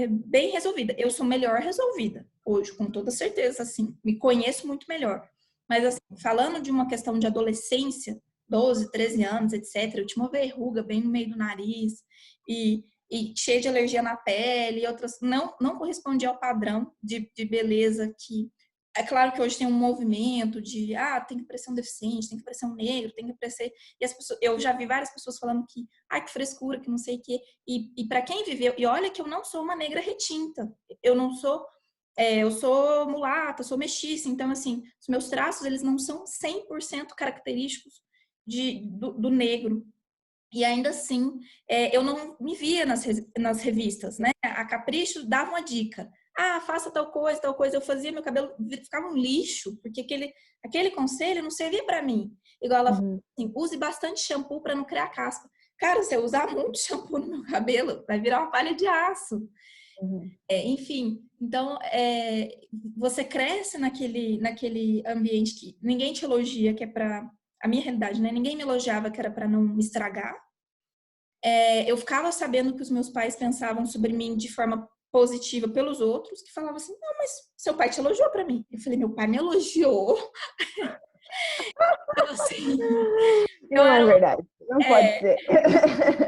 bem resolvida. Eu sou melhor resolvida hoje, com toda certeza, assim. Me conheço muito melhor. Mas, assim, falando de uma questão de adolescência, 12, 13 anos, etc., eu tinha uma verruga bem no meio do nariz e cheia de alergia na pele e outras. Não correspondia ao padrão de beleza que. É claro que hoje tem um movimento de tem que parecer um deficiente, tem que parecer um negro, tem que parecer. E as pessoas, eu já vi várias pessoas falando que que frescura, que não sei o quê. E para quem viveu, e olha que eu não sou uma negra retinta, eu não sou, eu sou mulata, sou mestiça, então assim, os meus traços, eles não são 100% característicos do negro. E ainda assim, eu não me via nas revistas, né? A Capricho dava uma dica. Faça tal coisa. Eu fazia, meu cabelo ficava um lixo, porque aquele conselho não servia para mim. Igual ela falou assim, use bastante shampoo para não criar caspa. Cara, se eu usar muito shampoo no meu cabelo, vai virar uma palha de aço. Enfim, então, você cresce naquele ambiente que ninguém te elogia, que é para a minha realidade, né? Ninguém me elogiava que era para não me estragar. Eu ficava sabendo que os meus pais pensavam sobre mim de forma positiva pelos outros, que falavam assim, não, mas seu pai te elogiou para mim. Eu falei, meu pai me elogiou. Então, assim, eu Não é era verdade. Não pode ser.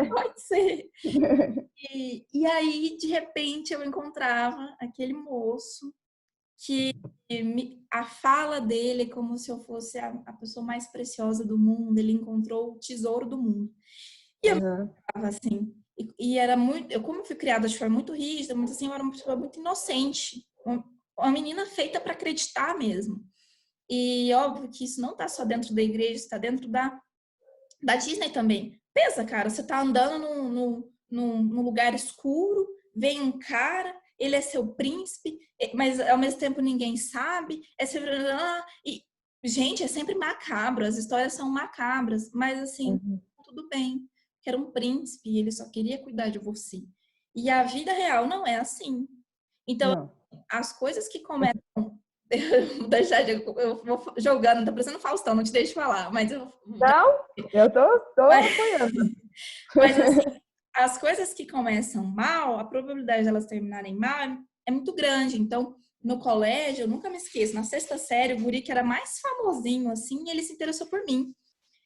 pode ser. E aí, de repente, eu encontrava aquele moço que a fala dele é como se eu fosse a pessoa mais preciosa do mundo. Ele encontrou o tesouro do mundo. E eu estava assim. E era muito. Como eu fui criada de forma muito rígida, muito assim, eu era uma pessoa muito inocente. Uma menina feita para acreditar mesmo. E óbvio que isso não está só dentro da igreja, está dentro da Disney também. Pensa, cara, você tá andando num lugar escuro, vem um cara, ele é seu príncipe, mas ao mesmo tempo ninguém sabe. E, gente, é sempre macabro, as histórias são macabras, mas assim, tudo bem, que era um príncipe e ele só queria cuidar de você. E a vida real não é assim. Então, as coisas que começam eu vou jogando, tá parecendo Faustão, não te deixo falar, mas Não, eu tô apoiando. mas assim, as coisas que começam mal, a probabilidade de elas terminarem mal é muito grande. Então, no colégio, eu nunca me esqueço, na sexta série, o guri que era mais famosinho, assim, ele se interessou por mim.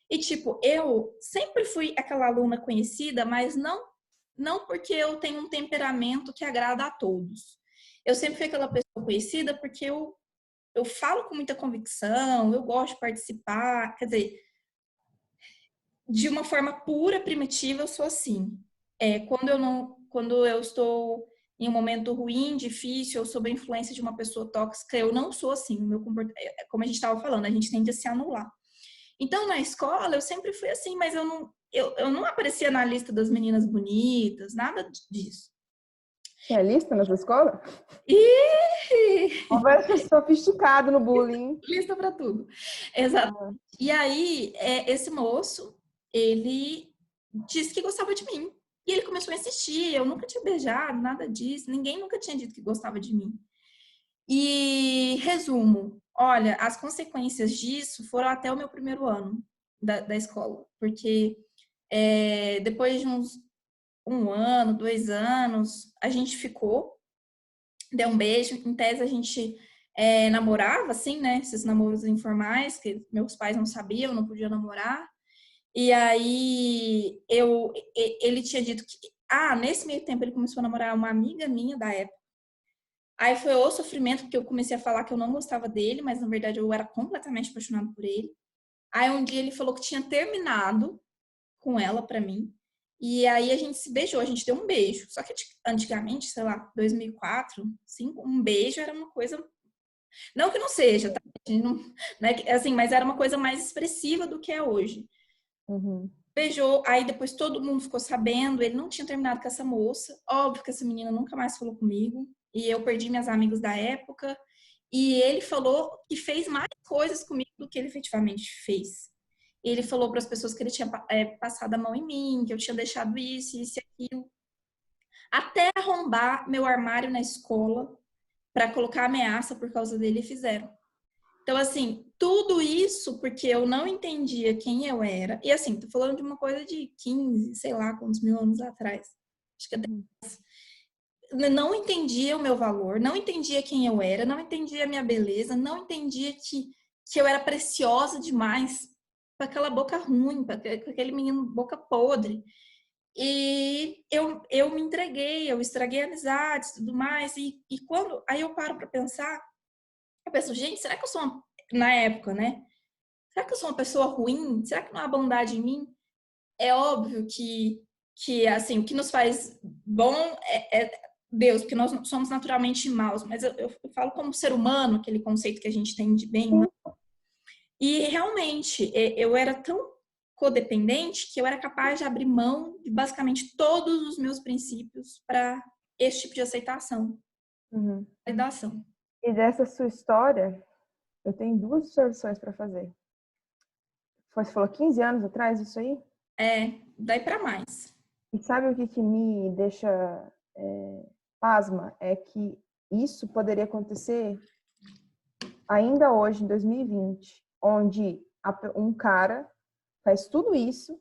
E, tipo, eu sempre fui aquela aluna conhecida, mas não porque eu tenho um temperamento que agrada a todos. Eu sempre fui aquela pessoa conhecida porque eu falo com muita convicção, eu gosto de participar, quer dizer, de uma forma pura, primitiva, eu sou assim. Quando eu estou em um momento ruim, difícil, eu sob a influência de uma pessoa tóxica, eu não sou assim. O meu comportamento, como a gente estava falando, a gente tende a se anular. Então, na escola, eu sempre fui assim, mas eu não aparecia na lista das meninas bonitas, nada disso. Tinha lista na sua escola? E Conversa sofisticado no bullying. lista para tudo. Exato. E aí, esse moço, ele disse que gostava de mim. E ele começou a insistir. Eu nunca tinha beijado, nada disso. Ninguém nunca tinha dito que gostava de mim. E, resumo, olha, as consequências disso foram até o meu primeiro ano da escola. Porque depois de uns 1 ano, 2 anos, a gente ficou, deu um beijo. Em tese, a gente namorava, assim, né? Esses namoros informais, que meus pais não sabiam, não podia namorar. E aí ele tinha dito que, nesse meio tempo ele começou a namorar uma amiga minha da época. Aí foi o sofrimento, porque eu comecei a falar que eu não gostava dele, mas na verdade eu era completamente apaixonada por ele. Aí um dia ele falou que tinha terminado com ela pra mim. E aí a gente se beijou, a gente deu um beijo. Só que antigamente, sei lá, 2004, 2005, um beijo era uma coisa, não que não seja, tá? Não, né? Assim, mas era uma coisa mais expressiva do que é hoje. Uhum. Beijou, aí depois todo mundo ficou sabendo, ele não tinha terminado com essa moça. Óbvio que essa menina nunca mais falou comigo. E eu perdi minhas amigas da época. E ele falou que fez mais coisas comigo do que ele efetivamente fez. Ele falou para as pessoas que ele tinha passado a mão em mim, que eu tinha deixado isso e aquilo. Até arrombar meu armário na escola para colocar ameaça por causa dele e fizeram. Então, assim, tudo isso porque eu não entendia quem eu era. E assim, tô falando de uma coisa de 15, sei lá, quantos mil anos atrás. Acho que até não entendia o meu valor, não entendia quem eu era, não entendia a minha beleza, não entendia que eu era preciosa demais para aquela boca ruim, para aquele menino boca podre. E eu me entreguei, eu estraguei amizades e tudo mais. E quando aí eu paro para pensar, eu penso, gente, será que eu sou na época, né? Será que eu sou uma pessoa ruim? Será que não há bondade em mim? É óbvio que assim, o que nos faz bom é Deus, porque nós somos naturalmente maus, mas eu falo como ser humano, aquele conceito que a gente tem de bem e mal. E realmente, eu era tão codependente que eu era capaz de abrir mão de basicamente todos os meus princípios para esse tipo de aceitação, Uhum. validação. E dessa sua história, eu tenho duas observações para fazer. Você falou 15 anos atrás, isso aí? Daí para mais. E sabe o que me deixa pasma? É que isso poderia acontecer ainda hoje, em 2020, onde um cara faz tudo isso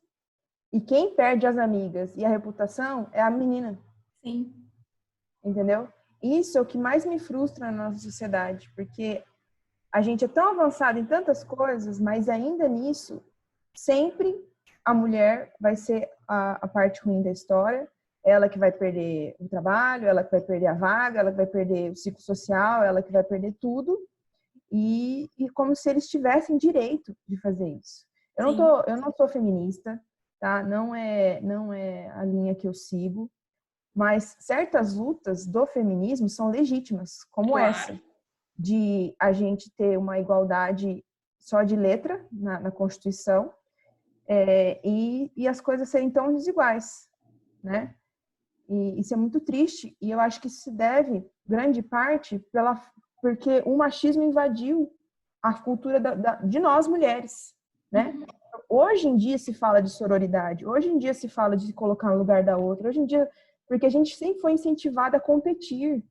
e quem perde as amigas e a reputação é a menina, Sim. entendeu? Isso é o que mais me frustra na nossa sociedade, porque a gente é tão avançado em tantas coisas, mas ainda nisso, sempre a mulher vai ser a parte ruim da história, ela que vai perder o trabalho, ela que vai perder a vaga, ela que vai perder o ciclo social, ela que vai perder tudo, e como se eles tivessem direito de fazer isso. Sim. Eu não sou feminista, tá? Não é a linha que eu sigo, mas certas lutas do feminismo são legítimas, como Claro. essa de a gente ter uma igualdade só de letra na Constituição, e as coisas serem tão desiguais, né? E isso é muito triste, e eu acho que isso se deve, grande parte, porque o machismo invadiu a cultura de nós mulheres, né? Uhum. Hoje em dia se fala de sororidade, hoje em dia se fala de se colocar no lugar da outra, hoje em dia, porque a gente sempre foi incentivada a competir,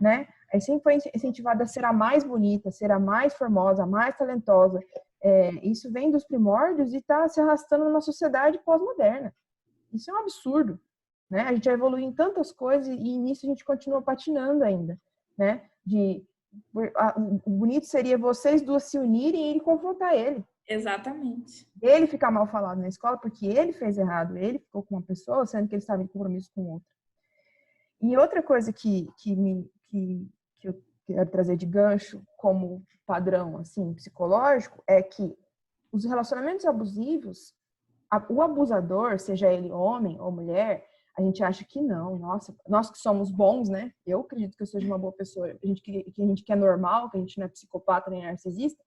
né? A gente sempre foi incentivada a ser a mais bonita, a ser a mais formosa, a mais talentosa. Isso vem dos primórdios e está se arrastando numa sociedade pós-moderna. Isso é um absurdo, né? A gente já evoluiu em tantas coisas e nisso a gente continua patinando ainda, né? O bonito seria vocês duas se unirem e ele confrontar ele. Exatamente. Ele ficar mal falado na escola porque ele fez errado, ele ficou com uma pessoa, sendo que ele estava em compromisso com outra. E outra coisa que eu quero trazer de gancho como padrão assim psicológico é que os relacionamentos abusivos, o abusador, seja ele homem ou mulher, a gente acha que não, nossa, nós que somos bons, né? Eu acredito que eu seja uma boa pessoa, a gente que é normal, que a gente não é psicopata nem narcisista,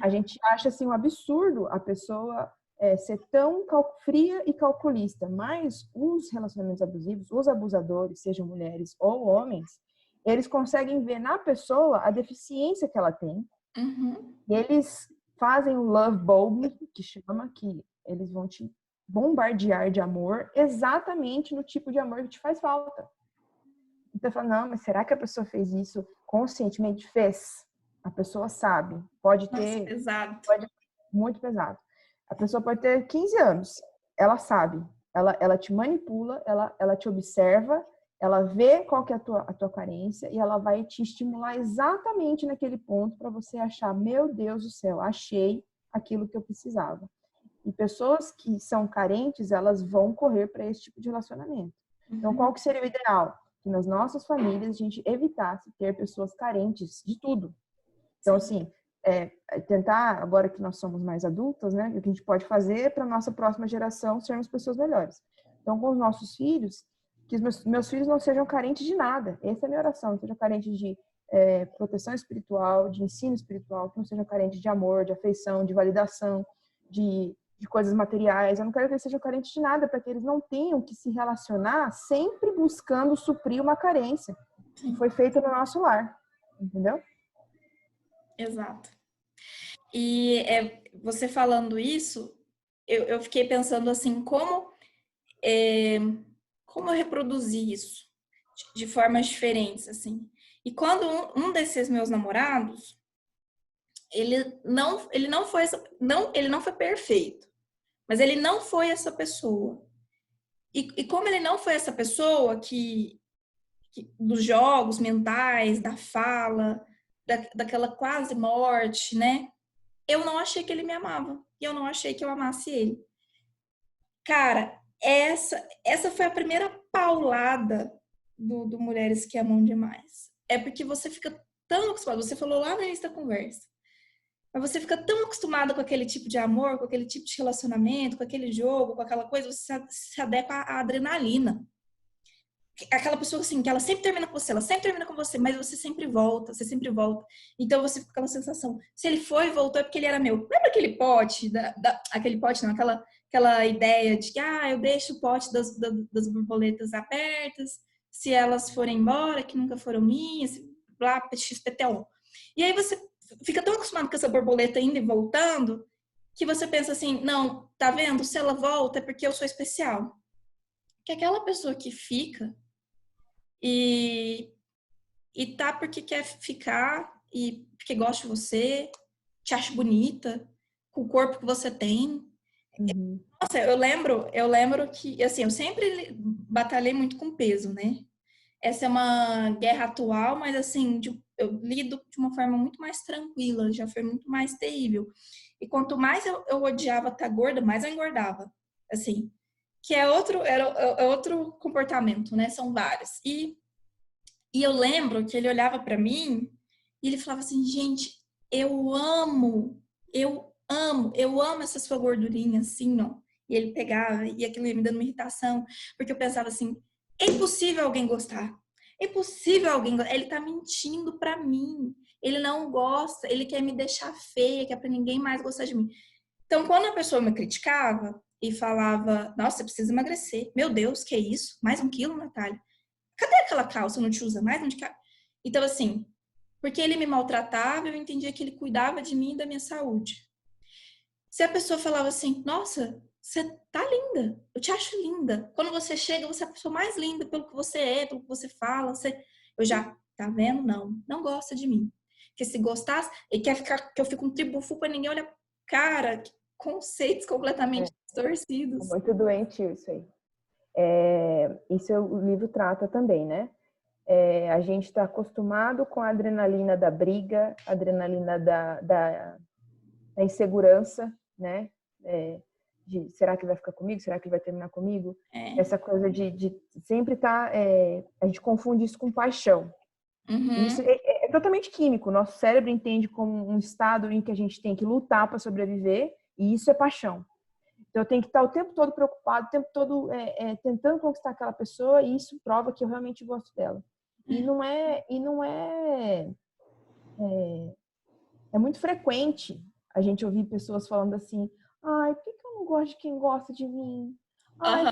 a É. gente acha assim um absurdo a pessoa ser tão fria e calculista, mas os relacionamentos abusivos, os abusadores, sejam mulheres ou homens, eles conseguem ver na pessoa a deficiência que ela tem, Uhum. e eles fazem o love bombing, que chama, que eles vão te bombardear de amor exatamente no tipo de amor que te faz falta. Então, eu falo, não, mas será que a pessoa fez isso conscientemente? Fez. A pessoa sabe. Nossa, pesado. Muito pesado. A pessoa pode ter 15 anos. Ela sabe. Ela te manipula, ela te observa, ela vê qual que é a tua carência e ela vai te estimular exatamente naquele ponto para você achar, meu Deus do céu, achei aquilo que eu precisava. E pessoas que são carentes, elas vão correr para esse tipo de relacionamento. Então, qual que seria o ideal? Que nas nossas famílias a gente evitasse ter pessoas carentes de tudo. Então, assim, tentar, agora que nós somos mais adultas, né, o que a gente pode fazer para a nossa próxima geração sermos pessoas melhores. Então, com os nossos filhos, que os meus filhos não sejam carentes de nada. Essa é a minha oração, não sejam carentes de proteção espiritual, de ensino espiritual, que não sejam carentes de amor, de afeição, de validação, de coisas materiais. Eu não quero que eles sejam carentes de nada, para que eles não tenham que se relacionar sempre buscando suprir uma carência que foi feita no nosso lar. Entendeu? Exato. E você falando isso, eu fiquei pensando assim, como eu reproduzi isso de formas diferentes, assim. E quando um desses meus namorados, ele não foi perfeito, mas ele não foi essa pessoa. E como ele não foi essa pessoa que dos jogos mentais, da fala, daquela quase morte, né? Eu não achei que ele me amava. E eu não achei que eu amasse ele. Cara, essa foi a primeira paulada do Mulheres que Amam Demais. É porque você fica tão acostumado, você falou lá no início da conversa, mas você fica tão acostumado com aquele tipo de amor, com aquele tipo de relacionamento, com aquele jogo, com aquela coisa, você se adequa à adrenalina. Aquela pessoa assim, que ela sempre termina com você, ela sempre termina com você, mas você sempre volta, você sempre volta. Então você fica com aquela sensação, se ele foi e voltou é porque ele era meu. Lembra aquele pote, aquele pote não, aquela ideia de que, eu deixo o pote das borboletas abertas, se elas forem embora, que nunca foram minhas, blá, XPTO. E aí você fica tão acostumado com essa borboleta indo e voltando, que você pensa assim, não, tá vendo? Se ela volta é porque eu sou especial. Que aquela pessoa que fica e tá porque quer ficar e porque gosta de você, te acha bonita, com o corpo que você tem. Uhum. Nossa, eu lembro que, assim, eu sempre batalhei muito com peso, né? Essa é uma guerra atual, mas assim, eu lido de uma forma muito mais tranquila, já foi muito mais terrível. E quanto mais eu odiava estar gorda, mais eu engordava. Assim, que é outro comportamento, né? São vários. E eu lembro que ele olhava para mim e ele falava assim, gente, eu amo essa sua gordurinha, assim, ó. E ele pegava e aquilo ia me dando uma irritação, porque eu pensava assim, é impossível alguém gostar. É impossível alguém gostar. Ele tá mentindo pra mim. Ele não gosta, ele quer me deixar feia, quer pra ninguém mais gostar de mim. Então, quando a pessoa me criticava e falava, nossa, você precisa emagrecer. Meu Deus, que é isso? Mais 1 quilo, Natália? Cadê aquela calça? Não te usa mais? Não te... Então, assim, porque ele me maltratava, eu entendia que ele cuidava de mim e da minha saúde. Se a pessoa falava assim, nossa, você tá linda, eu te acho linda. Quando você chega, você é a pessoa mais linda pelo que você é, pelo que você fala. Eu já, tá vendo? Não gosta de mim. Porque se gostasse, ele quer ficar, que eu fico um tribufu pra ninguém olhar. Cara, que conceitos completamente distorcidos. É muito doentio isso aí. Isso o livro trata também, né? A gente está acostumado com a adrenalina da briga, a adrenalina da insegurança, né? De será que vai ficar comigo? Será que vai terminar comigo? Essa coisa de sempre estar... a gente confunde isso com paixão. Uhum. Isso é totalmente químico. Nosso cérebro entende como um estado em que a gente tem que lutar para sobreviver, e isso é paixão. Então, eu tenho que estar o tempo todo preocupado, o tempo todo tentando conquistar aquela pessoa, e isso prova que eu realmente gosto dela. É muito frequente a gente ouvir pessoas falando assim, ai, por que eu não gosto de quem gosta de mim? Ai,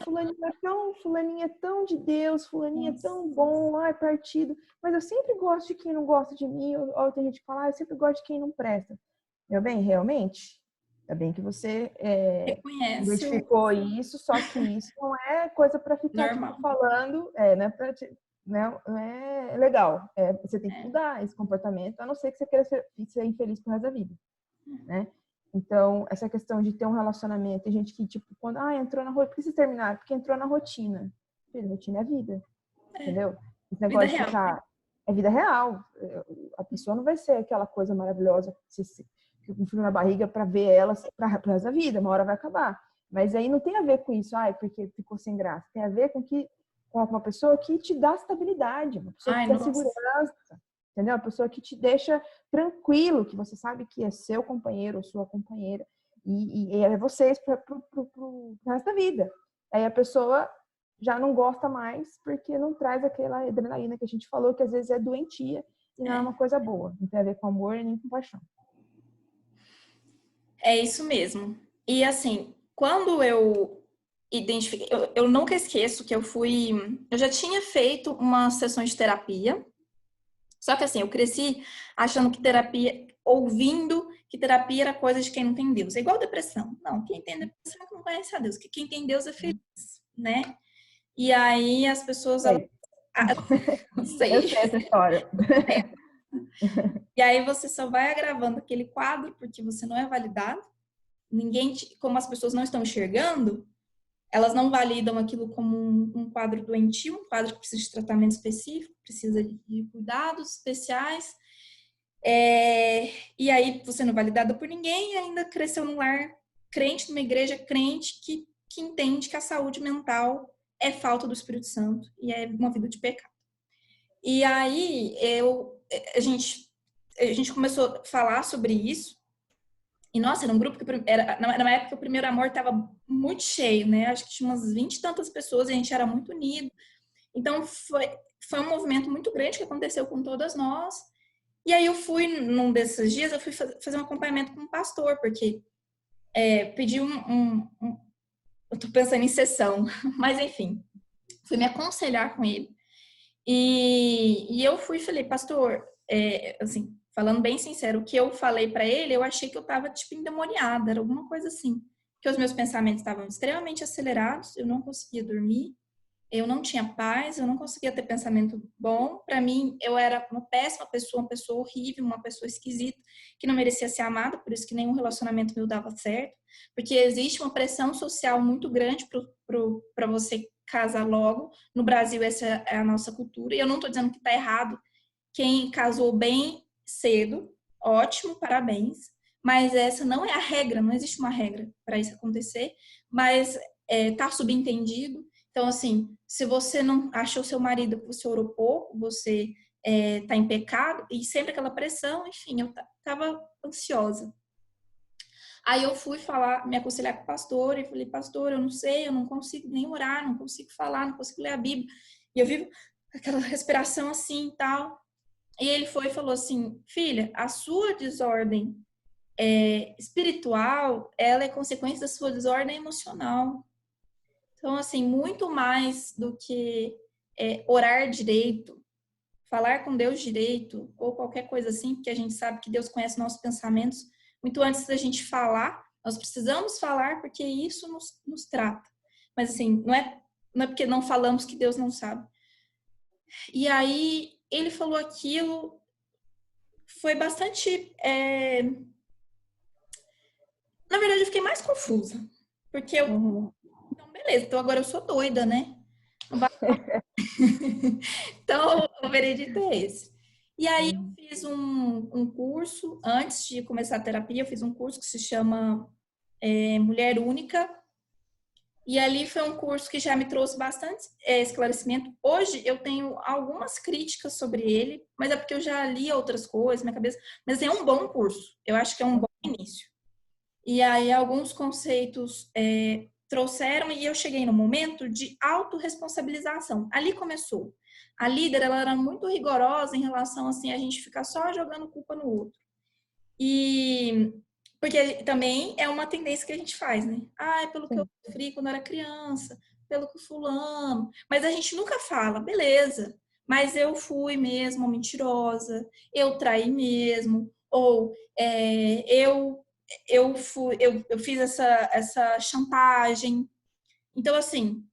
fulaninha é tão de Deus, fulaninha é tão bom, ai, partido. Mas eu sempre gosto de quem não gosta de mim, ou tem gente que fala, eu sempre gosto de quem não presta. Meu bem, realmente? Ainda bem que você identificou isso, só que isso não é coisa para ficar tipo, falando, não é legal. Você tem que mudar esse comportamento, a não ser que você queira ser infeliz pro resto da vida, né? Então, essa questão de ter um relacionamento, tem gente que, tipo, quando, entrou na rotina, por que vocês terminaram? Porque entrou na rotina. Filho, rotina é vida, entendeu? Esse negócio de ficar... É vida real. A pessoa não vai ser aquela coisa maravilhosa que com frio na barriga para ver elas para o resto da vida, uma hora vai acabar. Mas aí não tem a ver com isso, porque ficou sem graça. Tem a ver com uma pessoa que te dá estabilidade, uma pessoa que te dá segurança, entendeu? Uma pessoa que te deixa tranquilo, que você sabe que é seu companheiro ou sua companheira, e é vocês pro resto da vida. Aí a pessoa já não gosta mais porque não traz aquela adrenalina que a gente falou, que às vezes é doentia e não é uma coisa boa. Não tem a ver com amor nem com paixão. É isso mesmo. E assim, quando eu identifiquei, eu nunca esqueço que eu já tinha feito umas sessões de terapia, só que assim, eu cresci achando que ouvindo que terapia era coisa de quem não tem Deus. É igual depressão. Não, quem tem depressão é que não conhece a Deus, que quem tem Deus é feliz, né? E aí as pessoas... Não sei. Eu sei essa história. E aí você só vai agravando aquele quadro porque você não é validado. Como as pessoas não estão enxergando, elas não validam aquilo como um quadro doentio, um quadro que precisa de tratamento específico, precisa de cuidados especiais. E aí você não é validada por ninguém e ainda cresceu num lar crente, numa igreja crente que entende que a saúde mental é falta do Espírito Santo e é uma vida de pecado. E aí a gente começou a falar sobre isso. E, nossa, era um grupo que na época o Primeiro Amor estava muito cheio, né? Acho que tinha umas 20 e tantas pessoas e a gente era muito unido. Então, foi um movimento muito grande que aconteceu com todas nós. E aí eu fui, num desses dias, eu fui fazer um acompanhamento com um pastor, porque pedi eu tô pensando em sessão, mas enfim, fui me aconselhar com ele. E eu fui e falei, pastor, assim, falando bem sincero, o que eu falei para ele, eu achei que eu tava, tipo, endemoniada, era alguma coisa assim. Que os meus pensamentos estavam extremamente acelerados, eu não conseguia dormir, eu não tinha paz, eu não conseguia ter pensamento bom. Para mim, eu era uma péssima pessoa, uma pessoa horrível, uma pessoa esquisita, que não merecia ser amada, por isso que nenhum relacionamento meu dava certo. Porque existe uma pressão social muito grande para você casar logo. No Brasil, essa é a nossa cultura. E eu não estou dizendo que está errado. Quem casou bem cedo, ótimo, parabéns. Mas essa não é a regra, não existe uma regra para isso acontecer. Mas tá subentendido. Então, assim, se você não achou seu marido, você orou pouco, você tá em pecado, e sempre aquela pressão, enfim, eu tava ansiosa. Aí eu fui me aconselhar com o pastor, e falei, pastor, eu não sei, eu não consigo nem orar, não consigo falar, não consigo ler a Bíblia. E eu vivo aquela respiração assim e tal. E ele foi e falou assim, filha, a sua desordem espiritual, ela é consequência da sua desordem emocional. Então, assim, muito mais do que orar direito, falar com Deus direito, ou qualquer coisa assim, porque a gente sabe que Deus conhece nossos pensamentos. Muito antes da gente falar, nós precisamos falar porque isso nos trata. Mas, assim, não é porque não falamos que Deus não sabe. E aí, ele falou aquilo, foi bastante... Na verdade, eu fiquei mais confusa. Porque Então, beleza, então agora eu sou doida, né? Então, o veredito é esse. E aí, eu fiz um curso, antes de começar a terapia, eu fiz um curso que se chama Mulher Única. E ali foi um curso que já me trouxe bastante esclarecimento. Hoje, eu tenho algumas críticas sobre ele, mas é porque eu já li outras coisas, minha cabeça. Mas é um bom curso. Eu acho que é um bom início. E aí, alguns conceitos trouxeram e eu cheguei no momento de autorresponsabilização. Ali começou. A líder, ela era muito rigorosa em relação assim, a gente ficar só jogando culpa no outro. E porque também é uma tendência que a gente faz, né? É pelo que eu sofri quando era criança, pelo que fulano. Mas a gente nunca fala, beleza, mas eu fui mesmo mentirosa, eu traí mesmo, ou eu fiz essa chantagem. Então, assim,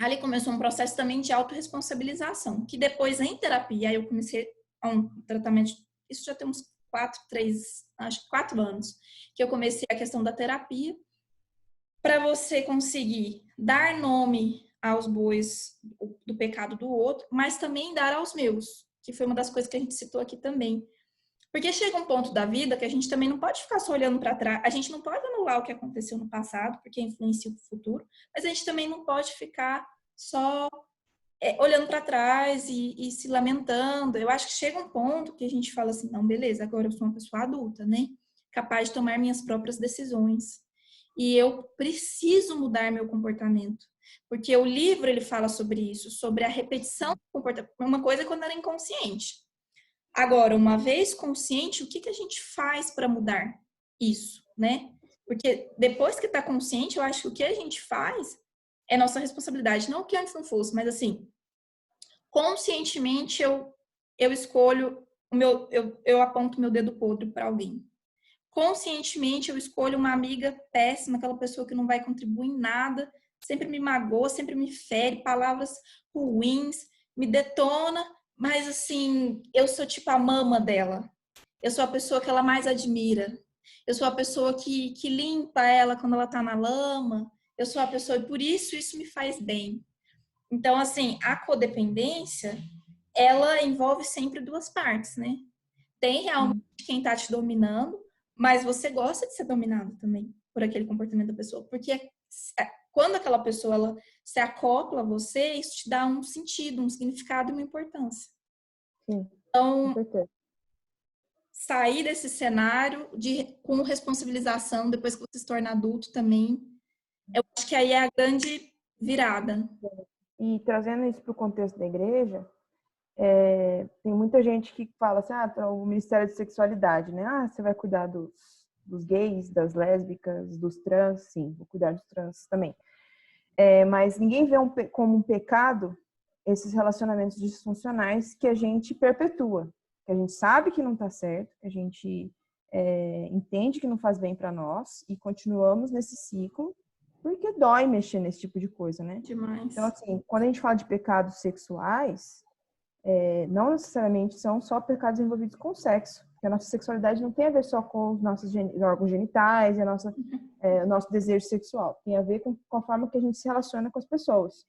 ali começou um processo também de autorresponsabilização, que depois, em terapia, aí eu comecei a um tratamento, isso já tem uns 4 anos, que eu comecei a questão da terapia, para você conseguir dar nome aos bois do pecado do outro, mas também dar aos meus, que foi uma das coisas que a gente citou aqui também. Porque chega um ponto da vida que a gente também não pode ficar só olhando para trás. A gente não pode anular o que aconteceu no passado, porque influencia o futuro, mas a gente também não pode ficar só olhando para trás e se lamentando. Eu acho que chega um ponto que a gente fala assim, não, beleza, agora eu sou uma pessoa adulta, né? Capaz de tomar minhas próprias decisões. E eu preciso mudar meu comportamento. Porque o livro, ele fala sobre isso, sobre a repetição do comportamento. Uma coisa é quando ela é inconsciente. Agora, uma vez consciente, o que a gente faz para mudar isso, né? Porque depois que está consciente, eu acho que o que a gente faz é nossa responsabilidade. Não que antes não fosse, mas assim, conscientemente eu escolho eu aponto meu dedo podre para alguém. Conscientemente eu escolho uma amiga péssima, aquela pessoa que não vai contribuir em nada, sempre me magoa, sempre me fere, palavras ruins, me detona, mas assim, eu sou tipo a mama dela. Eu sou a pessoa que ela mais admira. Eu sou a pessoa que limpa ela quando ela tá na lama. Eu sou a pessoa, e por isso me faz bem. Então, assim, a codependência, ela envolve sempre duas partes, né? Tem realmente quem tá te dominando, mas você gosta de ser dominado também por aquele comportamento da pessoa, porque quando aquela pessoa ela se acopla a você, isso te dá um sentido, um significado e uma importância. Sim, com Então, certeza. sair desse cenário com responsabilização depois que você se torna adulto também, eu acho que aí é a grande virada. E trazendo isso para o contexto da igreja, tem muita gente que fala assim, o Ministério de Sexualidade, né? Você vai cuidar dos gays, das lésbicas, dos trans, sim, vou cuidar dos trans também. Mas ninguém vê como um pecado esses relacionamentos disfuncionais que a gente perpetua, que a gente sabe que não está certo, que a gente entende que não faz bem para nós e continuamos nesse ciclo, porque dói mexer nesse tipo de coisa, né? Então, Demais. assim, quando a gente fala de pecados sexuais, não necessariamente são só pecados envolvidos com sexo, porque a nossa sexualidade não tem a ver só com os nossos órgãos genitais e o nosso desejo sexual. Tem a ver com a forma que a gente se relaciona com as pessoas.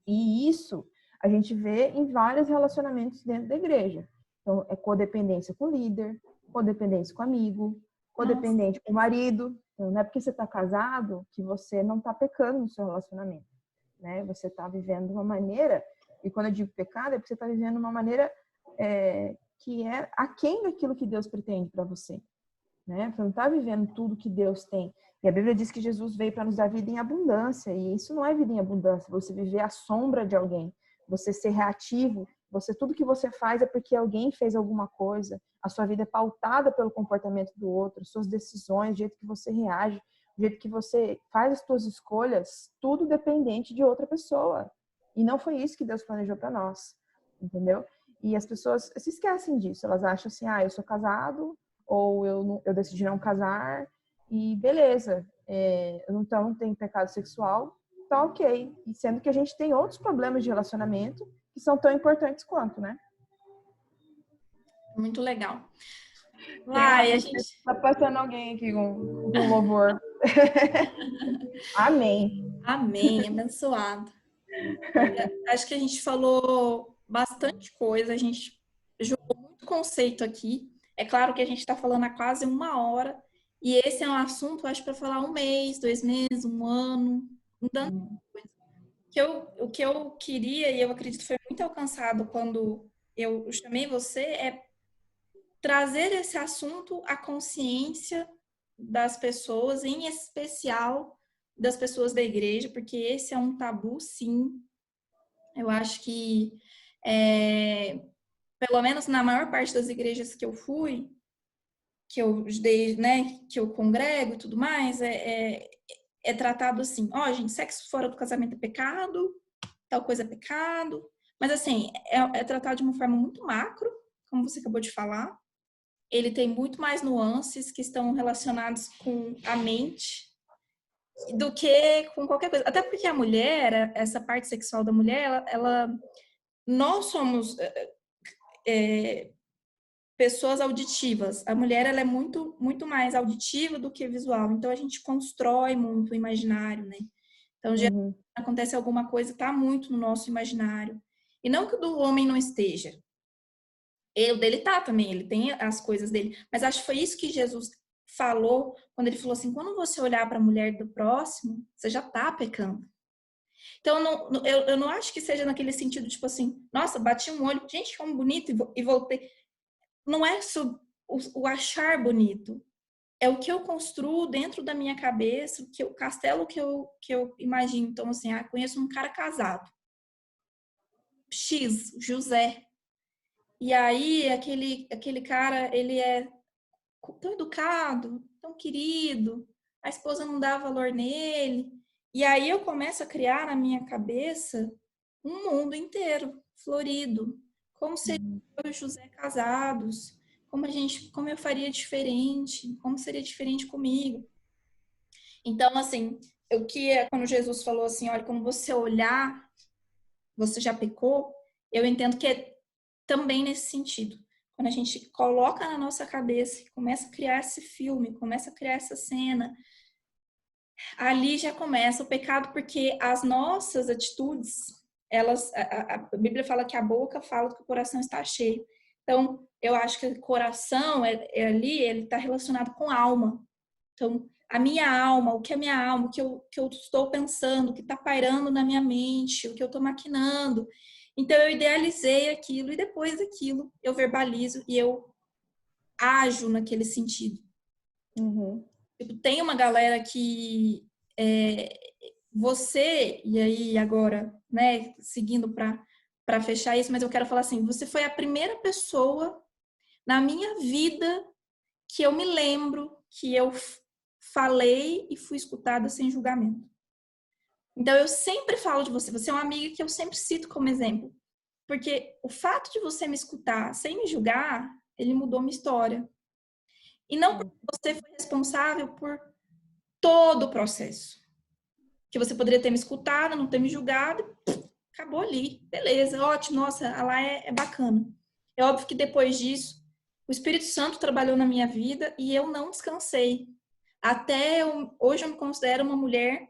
E isso a gente vê em vários relacionamentos dentro da igreja. Então, é codependência com o líder, codependência com o amigo, Nossa, codependente com o marido. Então, não é porque você está casado que você não está pecando no seu relacionamento, né? Você está vivendo de uma maneira, e quando eu digo pecado, é porque você está vivendo de uma maneira que é aquém daquilo que Deus pretende para você, né? Você não está vivendo tudo que Deus tem. E a Bíblia diz que Jesus veio para nos dar vida em abundância, e isso não é vida em abundância, você viver à sombra de alguém, você ser reativo, tudo que você faz é porque alguém fez alguma coisa, a sua vida é pautada pelo comportamento do outro, suas decisões, o jeito que você reage, o jeito que você faz as suas escolhas, tudo dependente de outra pessoa. E não foi isso que Deus planejou para nós, entendeu? E as pessoas se esquecem disso, elas acham assim, eu sou casado, ou eu decidi não casar e beleza, eu não tenho pecado sexual, tá ok. E sendo que a gente tem outros problemas de relacionamento que são tão importantes quanto, né? muito legal. Tem uma, Lai, a gente. tá passando alguém aqui com louvor. Amém. Amém, abençoado. Olha, acho que a gente falou bastante coisa, a gente jogou muito conceito aqui. É claro que a gente está falando há quase uma hora, e esse é um assunto, acho, para falar um mês, 2 meses, um ano, um tanto de coisa. O que eu queria, e eu acredito que foi muito alcançado quando eu chamei você, é trazer esse assunto à consciência das pessoas, em especial das pessoas da igreja, porque esse é um tabu, sim. Eu acho que, pelo menos na maior parte das igrejas que eu fui, que eu dei, né, que eu congrego e tudo mais, é tratado assim, gente, sexo fora do casamento é pecado, tal coisa é pecado, mas assim, é tratado de uma forma muito macro, como você acabou de falar. Ele tem muito mais nuances que estão relacionados com a mente do que com qualquer coisa. Até porque a mulher, essa parte sexual da mulher, nós somos pessoas auditivas. A mulher ela é muito, muito mais auditiva do que visual. Então a gente constrói muito o imaginário, né? Então já Uhum. acontece alguma coisa, está muito no nosso imaginário. E não que o do homem não esteja, O dele tá também, ele tem as coisas dele. Mas acho que foi isso que Jesus falou quando ele falou assim: quando você olhar para a mulher do próximo, você já tá pecando. Então, eu não acho que seja naquele sentido, tipo assim, nossa, bati um olho, gente, como bonito, e voltei. Não é o achar bonito. É o que eu construo dentro da minha cabeça, o castelo que eu imagino. Então, assim, conheço um cara casado. X, José. E aí, aquele cara, ele é tão educado, tão querido, a esposa não dá valor nele. E aí eu começo a criar na minha cabeça um mundo inteiro, florido. Como seria eu e o José casados? Como eu faria diferente? Como seria diferente comigo? Então, assim, o que é quando Jesus falou assim, olha, quando você olhar, você já pecou, eu entendo que é também nesse sentido. Quando a gente coloca na nossa cabeça, começa a criar esse filme, começa a criar essa cena, ali já começa o pecado, porque as nossas atitudes, a Bíblia fala que a boca fala que o coração está cheio. Então, eu acho que o coração ali, ele está relacionado com a alma. Então, a minha alma, o que é minha alma, que eu estou pensando, o que está pairando na minha mente, o que eu estou maquinando. Então, eu idealizei aquilo e depois daquilo eu verbalizo e eu ajo naquele sentido. Uhum. Tipo, tem uma galera que você, e aí agora, né, seguindo para fechar isso, mas eu quero falar assim, você foi a primeira pessoa na minha vida que eu me lembro que eu falei e fui escutada sem julgamento. Então, eu sempre falo de você. Você é uma amiga que eu sempre cito como exemplo. Porque o fato de você me escutar sem me julgar, ele mudou minha história. E não porque você foi responsável por todo o processo. Que você poderia ter me escutado, não ter me julgado, acabou ali. Beleza, ótimo, nossa, lá é bacana. É óbvio que depois disso, o Espírito Santo trabalhou na minha vida e eu não descansei. Hoje eu me considero uma mulher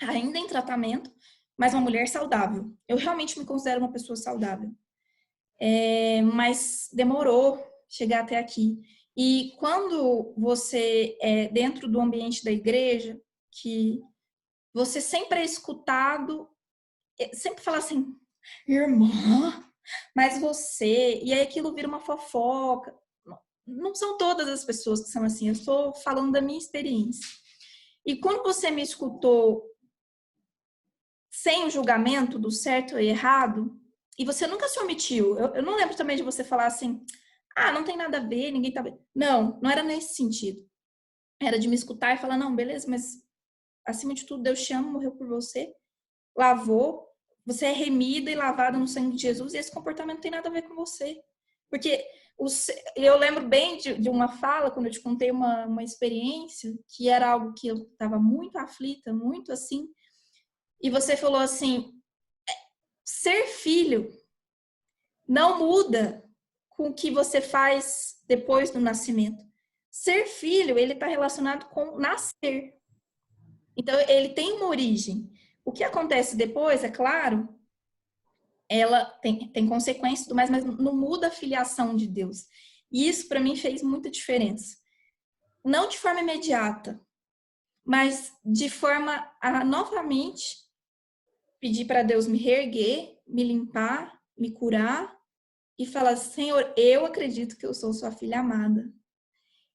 ainda em tratamento, mas uma mulher saudável. Eu realmente me considero uma pessoa saudável. Mas demorou chegar até aqui. E quando você é dentro do ambiente da igreja, que você sempre é escutado, sempre fala assim, irmã, mas você, e aí aquilo vira uma fofoca. Não são todas as pessoas que são assim, eu estou falando da minha experiência. E quando você me escutou sem o julgamento do certo e errado, e você nunca se omitiu, eu não lembro também de você falar assim, não tem nada a ver, ninguém tá vendo. Não, não era nesse sentido. Era de me escutar e falar, não, beleza, mas acima de tudo, Deus te ama, morreu por você, lavou, você é remida e lavada no sangue de Jesus, e esse comportamento não tem nada a ver com você. Porque eu lembro bem de uma fala, quando eu te contei uma experiência, que era algo que eu estava muito aflita, muito assim, e você falou assim, ser filho não muda com o que você faz depois do nascimento. Ser filho, ele está relacionado com nascer. Então, ele tem uma origem. O que acontece depois, é claro, ela tem consequências, mas não muda a filiação de Deus. E isso, para mim, fez muita diferença. Não de forma imediata, mas de forma a, novamente, pedir para Deus me reerguer, me limpar, me curar e falar, Senhor, eu acredito que eu sou sua filha amada.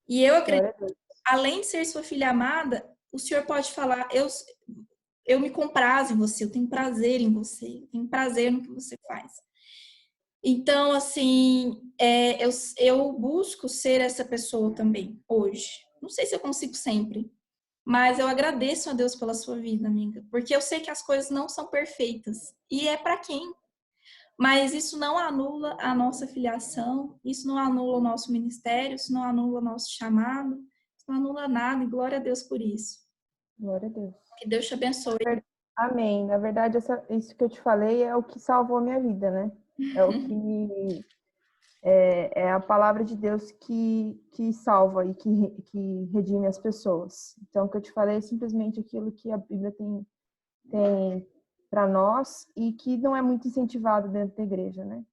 E eu acredito, além de ser sua filha amada, o Senhor pode falar, eu me comprazo em você, eu tenho prazer em você, eu tenho prazer no que você faz. Então, assim, eu busco ser essa pessoa também, hoje. Não sei se eu consigo sempre, mas eu agradeço a Deus pela sua vida, amiga, porque eu sei que as coisas não são perfeitas. E é para quem? Mas isso não anula a nossa filiação, isso não anula o nosso ministério, isso não anula o nosso chamado, isso não anula nada, e glória a Deus por isso. Glória a Deus. Que Deus te abençoe. Amém. Na verdade, isso que eu te falei é o que salvou a minha vida, né? É o que é a palavra de Deus que salva e que redime as pessoas. Então, o que eu te falei é simplesmente aquilo que a Bíblia tem para nós e que não é muito incentivado dentro da igreja, né?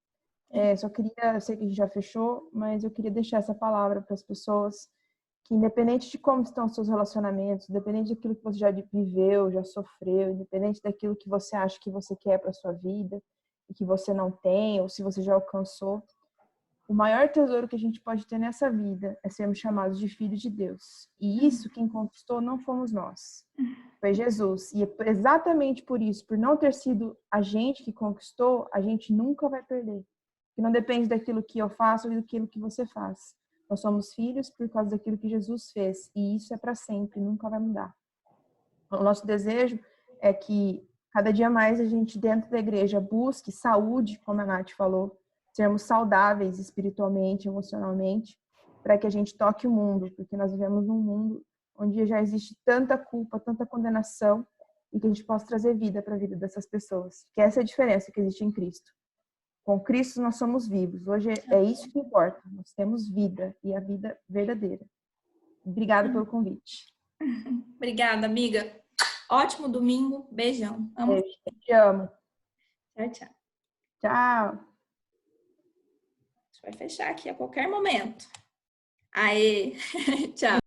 Só queria, eu sei que a gente já fechou, mas eu queria deixar essa palavra para as pessoas que independente de como estão os seus relacionamentos, independente daquilo que você já viveu, já sofreu, independente daquilo que você acha que você quer para sua vida e que você não tem, ou se você já alcançou, o maior tesouro que a gente pode ter nessa vida é sermos chamados de filhos de Deus. E isso quem conquistou não fomos nós, foi Jesus. E é exatamente por isso, por não ter sido a gente que conquistou, a gente nunca vai perder. Que não depende daquilo que eu faço ou daquilo que você faz. Nós somos filhos por causa daquilo que Jesus fez. E isso é para sempre, nunca vai mudar. O nosso desejo é que cada dia mais a gente dentro da igreja busque saúde, como a Nath falou, sermos saudáveis espiritualmente, emocionalmente, para que a gente toque o mundo, porque nós vivemos num mundo onde já existe tanta culpa, tanta condenação, e que a gente possa trazer vida para a vida dessas pessoas. Que essa é a diferença que existe em Cristo. Com Cristo nós somos vivos. Hoje é isso que importa. Nós temos vida, e a vida verdadeira. Obrigada pelo convite. Obrigada, amiga. Ótimo domingo. Beijão. Amo. Beijo. Te amo. Tchau, tchau. Tchau. A gente vai fechar aqui a qualquer momento. Aê! Tchau.